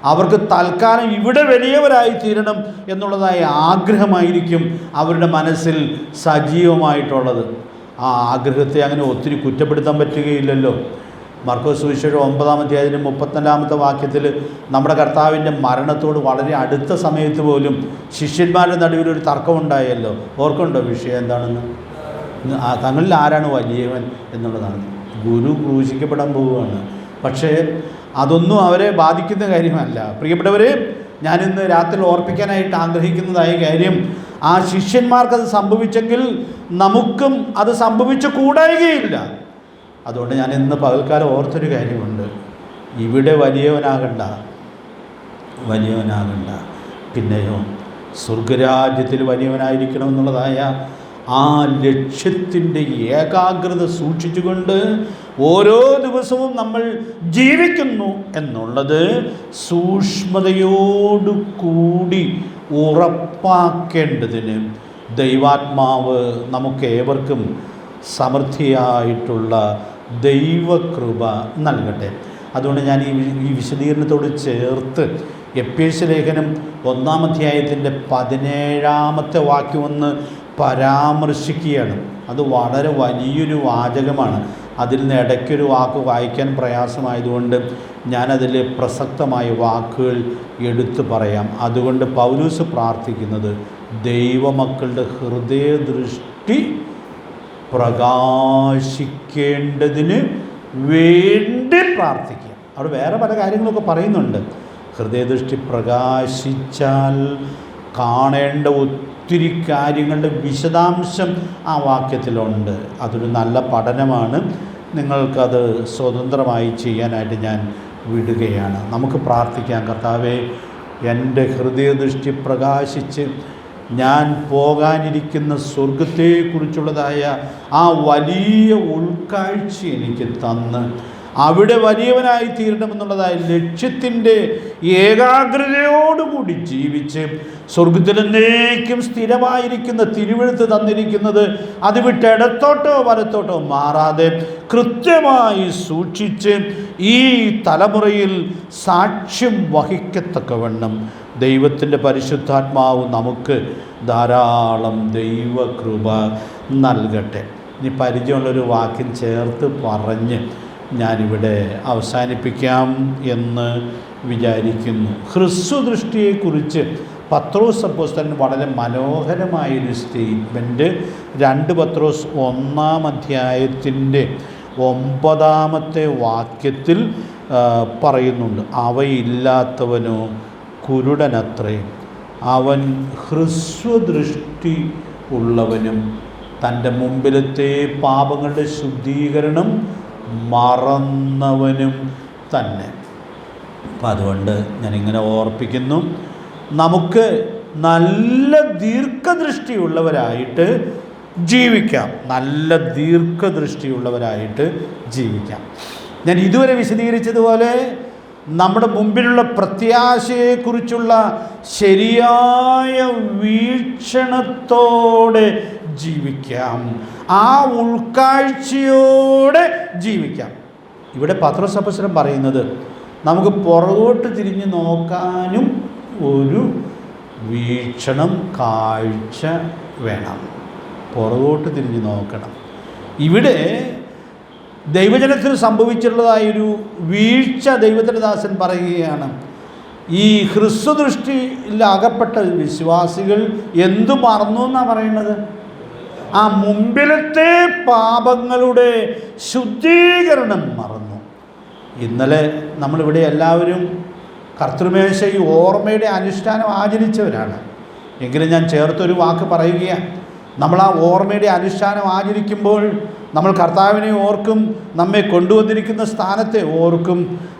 അവർക്ക് തൽക്കാലം ഇവിടെ വലിയവരായി തീരണം എന്നുള്ളതായ ആഗ്രഹമായിരിക്കും അവരുടെ മനസ്സിൽ സജീവമായിട്ടുള്ളത്. ആ ആഗ്രഹത്തെ അങ്ങനെ ഒത്തിരി കുറ്റപ്പെടുത്താൻ പറ്റുകയില്ലല്ലോ. മർക്കോസ് സുവിശേഷം 9-ാം അധ്യായത്തിൻ്റെ 34-ാമത്തെ വാക്യത്തിൽ നമ്മുടെ കർത്താവിൻ്റെ മരണത്തോട് വളരെ അടുത്ത സമയത്ത് പോലും ശിഷ്യന്മാരുടെ നടുവിൽ ഒരു തർക്കമുണ്ടായല്ലോ. ഓർക്കുണ്ടോ വിഷയം എന്താണെന്ന്? തങ്ങളിൽ ആരാണ് വലിയവൻ എന്നുള്ളതാണ്. ഗുരു ക്രൂശിക്കപ്പെടാൻ പോവുകയാണ്. പക്ഷേ അതൊന്നും അവരെ ബാധിക്കുന്ന കാര്യമല്ല. പ്രിയപ്പെട്ടവരെ, ഞാനിന്ന് രാത്രി ഓർപ്പിക്കാനായിട്ട് ആഗ്രഹിക്കുന്നതായ കാര്യം, ആ ശിഷ്യന്മാർക്കത് സംഭവിച്ചെങ്കിൽ നമുക്കും അത് സംഭവിച്ചു കൂടായികയില്ല. അതുകൊണ്ട് ഞാൻ ഇന്ന് പകൽക്കാലം ഓർത്തൊരു കാര്യമുണ്ട്, ഇവിടെ വലിയവനാകണ്ട, പിന്നെയോ സ്വർഗരാജ്യത്തിൽ വലിയവനായിരിക്കണം എന്നുള്ളതായ ആ ലക്ഷ്യത്തിൻ്റെ ഏകാഗ്രത സൂക്ഷിച്ചുകൊണ്ട് ഓരോ ദിവസവും നമ്മൾ ജീവിക്കുന്നു എന്നുള്ളത് സൂക്ഷ്മതയോടുകൂടി ഉറപ്പാക്കേണ്ടതിന് ദൈവാത്മാവ് നമുക്കേവർക്കും സമൃദ്ധിയായിട്ടുള്ള ദൈവകൃപ നൽകട്ടെ. അതുകൊണ്ട് ഞാൻ ഈ വിശദീകരണത്തോട് ചേർത്ത് എഫേസ്യ ലേഖനം 1-ാം അധ്യായത്തിൻ്റെ 17-ാമത്തെ വാക്യമൊന്ന് പരാമർശിക്കുകയാണ്. അത് വളരെ വലിയൊരു വാചകമാണ്. അതിൽ നിന്ന് ഇടയ്ക്കൊരു വാക്ക് വായിക്കാൻ പ്രയാസമായതുകൊണ്ട് ഞാനതിൽ പ്രസക്തമായ വാക്കുകൾ എടുത്തു പറയാം. അതുകൊണ്ട് പൗലോസ് പ്രാർത്ഥിക്കുന്നത് ദൈവമക്കളുടെ ഹൃദയദൃഷ്ടി പ്രകാശിക്കേണ്ടതിന് വേണ്ടി പ്രാർത്ഥിക്കുക. അവിടെ വേറെ പല കാര്യങ്ങളൊക്കെ പറയുന്നുണ്ട്. ഹൃദയദൃഷ്ടി പ്രകാശിച്ചാൽ കാണേണ്ട ഒത്തിരി കാര്യങ്ങളുടെ വിശദാംശം ആ വാക്യത്തിലുണ്ട്. അതൊരു നല്ല പഠനമാണ്. നിങ്ങൾക്കത് സ്വതന്ത്രമായി ചെയ്യാനായിട്ട് ഞാൻ വിടുകയാണ്. നമുക്ക് പ്രാർത്ഥിക്കാം. കർത്താവേ, എൻ്റെ ഹൃദയദൃഷ്ടി പ്രകാശിച്ച് ഞാൻ പോകാനിരിക്കുന്ന സ്വർഗത്തെക്കുറിച്ചുള്ളതായ ആ വലിയ ഉൾക്കാഴ്ച എനിക്ക് തന്ന് അവിടെ വലിയവനായി തീരണമെന്നുള്ളതായ ലക്ഷ്യത്തിൻ്റെ ഏകാഗ്രതയോടുകൂടി ജീവിച്ച് സ്വർഗത്തിലെന്നേക്കും സ്ഥിരമായിരിക്കുന്ന തിരുവെഴുത്ത് തന്നിരിക്കുന്നത് അത് വിട്ട് ഇടത്തോട്ടോ വലത്തോട്ടോ മാറാതെ കൃത്യമായി സൂക്ഷിച്ച് ഈ തലമുറയിൽ സാക്ഷ്യം വഹിക്കത്തക്കവണ്ണം ദൈവത്തിൻ്റെ പരിശുദ്ധാത്മാവ് നമുക്ക് ധാരാളം ദൈവകൃപ നൽകട്ടെ. ഇനി പരിചയമുള്ളൊരു വാക്യം ചേർത്ത് പറഞ്ഞ് ഞാനിവിടെ അവസാനിപ്പിക്കാം എന്ന് വിചാരിക്കുന്നു. ഹ്രസ്വദൃഷ്ടിയെക്കുറിച്ച് പത്രോസ് അപ്പോസ്തലൻ വളരെ മനോഹരമായൊരു സ്റ്റേറ്റ്മെൻറ്റ് 2 പത്രോസ് 1-ാം അധ്യായത്തിൻ്റെ 9-ാമത്തെ വാക്യത്തിൽ പറയുന്നുണ്ട്. അവയില്ലാത്തവനോ കുരുടനത്രേ, അവൻ ഹ്രസ്വദൃഷ്ടി ഉള്ളവനും തൻ്റെ മുമ്പിലത്തെ പാപങ്ങളുടെ ശുദ്ധീകരണം മറന്നവനും തന്നെ. അപ്പം അതുകൊണ്ട് ഞാനിങ്ങനെ ഓർപ്പിക്കുന്നു, നമുക്ക് നല്ല ദീർഘദൃഷ്ടിയുള്ളവരായിട്ട് ജീവിക്കാം. ഞാൻ ഇതുവരെ വിശദീകരിച്ചതുപോലെ നമ്മുടെ മുമ്പിലുള്ള പ്രത്യാശയെക്കുറിച്ചുള്ള ശരിയായ വീക്ഷണത്തോടെ ജീവിക്കാം. ആ ഉൾക്കാഴ്ചയോടെ ജീവിക്കാം. ഇവിടെ പത്രോസ് അപ്പോസ്തലൻ പറയുന്നത് നമുക്ക് പുറകോട്ട് തിരിഞ്ഞ് നോക്കാനും ഒരു വീക്ഷണം, കാഴ്ച വേണം. പുറകോട്ട് തിരിഞ്ഞ് നോക്കണം. ഇവിടെ ദൈവജനത്തിന് സംഭവിച്ചിട്ടുള്ളതായൊരു വീഴ്ച ദൈവത്തിൻ്റെ ദാസൻ പറയുകയാണ്. ഈ ഹ്രസ്വദൃഷ്ടിയിൽ അകപ്പെട്ട വിശ്വാസികൾ എന്തു മറന്നു എന്നാണ് പറയുന്നത്? ആ മുമ്പിലത്തെ പാപങ്ങളുടെ ശുദ്ധീകരണം മറന്നു. ഇന്നലെ നമ്മളിവിടെ എല്ലാവരും കർത്തൃമേശ ഈ ഓർമ്മയുടെ അനുഷ്ഠാനം ആചരിച്ചവരാണ്. എങ്കിലും ഞാൻ ചേർത്തൊരു വാക്ക് പറയുകയാണ്. നമ്മൾ ആ ഓർമ്മയുടെ അനുഷ്ഠാനം ആചരിക്കുമ്പോൾ നമ്മൾ കർത്താവിനെ ഓർക്കും, നമ്മെ കൊണ്ടുവന്നിരിക്കുന്ന സ്ഥാനത്തെ ഓർക്കും.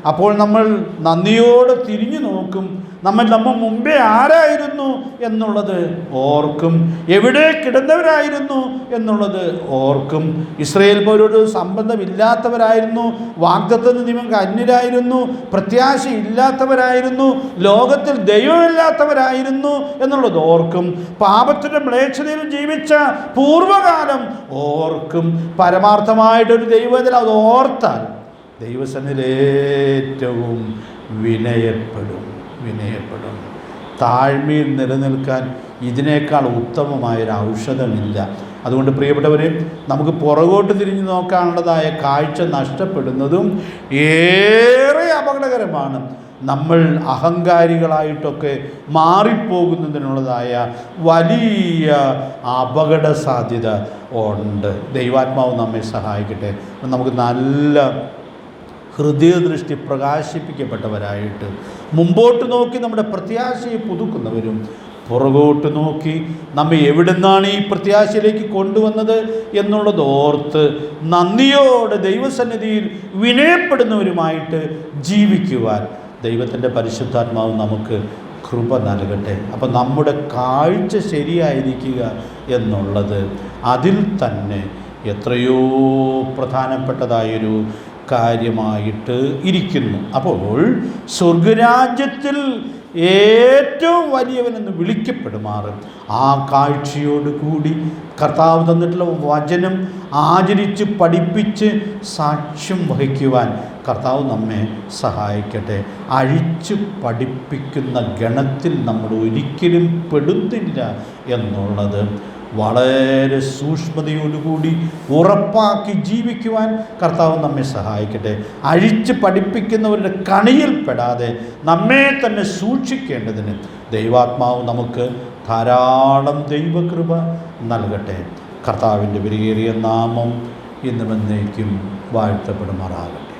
അപ്പോൾ നമ്മൾ നന്ദിയോടെ തിരിഞ്ഞു നോക്കും. നമ്മൾ മുമ്പേ ആരായിരുന്നു എന്നുള്ളത് ഓർക്കും, എവിടെ കിടന്നവരായിരുന്നു എന്നുള്ളത് ഓർക്കും. ഇസ്രായേൽ പോലൊരു സംബന്ധമില്ലാത്തവരായിരുന്നു, വാഗ്ദത്ത നിയമം അന്യരായിരുന്നു, പ്രത്യാശയില്ലാത്തവരായിരുന്നു, ലോകത്തിൽ ദൈവമില്ലാത്തവരായിരുന്നു എന്നുള്ളത് ഓർക്കും. പാപത്തിൻ്റെ മ്ലേച്ഛതയിൽ ജീവിച്ച പൂർവ്വകാലം ഓർക്കും. പരമാർത്ഥമായിട്ടൊരു ദൈവത്തിൽ അത് ഓർത്താൽ ദൈവസന്നിധിയിൽ ഏറ്റവും വിനയപ്പെടും. താഴ്മയിൽ നിലനിൽക്കാൻ ഇതിനേക്കാൾ ഉത്തമമായൊരു ഔഷധമില്ല. അതുകൊണ്ട് പ്രിയപ്പെട്ടവരെ, നമുക്ക് പുറകോട്ട് തിരിഞ്ഞു നോക്കാനുള്ളതായ കാഴ്ച നഷ്ടപ്പെടുന്നതും ഏറെ അപകടകരമാണ്. നമ്മൾ അഹങ്കാരികളായിട്ടൊക്കെ മാറിപ്പോകുന്നതിനുള്ളതായ വലിയ അപകട സാധ്യത ഉണ്ട്. ദൈവാത്മാവ് നമ്മെ സഹായിക്കട്ടെ. നമുക്ക് നല്ല ഹൃദയദൃഷ്ടി പ്രകാശിപ്പിക്കപ്പെട്ടവരായിട്ട് മുമ്പോട്ട് നോക്കി നമ്മുടെ പ്രത്യാശയെ പുതുക്കുന്നവരും, പുറകോട്ട് നോക്കി നമ്മെ എവിടുന്നാണ് ഈ പ്രത്യാശയിലേക്ക് കൊണ്ടുവന്നത് എന്നുള്ളത് ഓർത്ത് നന്ദിയോടെ ദൈവസന്നിധിയിൽ വിനയപ്പെടുന്നവരുമായിട്ട് ജീവിക്കുവാൻ ദൈവത്തിൻ്റെ പരിശുദ്ധാത്മാവ് നമുക്ക് കൃപ നൽകട്ടെ. അപ്പം നമ്മുടെ കാഴ്ച ശരിയായിരിക്കുക എന്നുള്ളത് അതിൽ തന്നെ എത്രയോ പ്രധാനപ്പെട്ടതായൊരു കാര്യമായിട്ട് ഇരിക്കുന്നു. അപ്പോൾ സ്വർഗരാജ്യത്തിൽ ഏറ്റവും വലിയവനെന്ന് വിളിക്കപ്പെടുമാറ് ആ കാഴ്ചയോടുകൂടി കർത്താവ് തന്നിട്ടുള്ള വചനം ആചരിച്ച് പഠിപ്പിച്ച് സാക്ഷ്യം വഹിക്കുവാൻ കർത്താവ് നമ്മെ സഹായിക്കട്ടെ. അഴിച്ച് പഠിപ്പിക്കുന്ന ഗണത്തിൽ നമ്മൾ ഒരിക്കലും പെടുന്നില്ല എന്നുള്ളത് വളരെ സൂക്ഷ്മതയോടുകൂടി ഉറപ്പാക്കി ജീവിക്കുവാൻ കർത്താവ് നമ്മെ സഹായിക്കട്ടെ. അഴിച്ച് പഠിപ്പിക്കുന്നവരുടെ കണിയിൽപ്പെടാതെ നമ്മെ തന്നെ സൂക്ഷിക്കേണ്ടതിന് ദൈവാത്മാവ് നമുക്ക് ധാരാളം ദൈവകൃപ നൽകട്ടെ. കർത്താവിൻ്റെ വിലയേറിയ നാമം ഇന്നും എന്നേക്കും വാഴ്ത്തപ്പെടുമാറാകട്ടെ.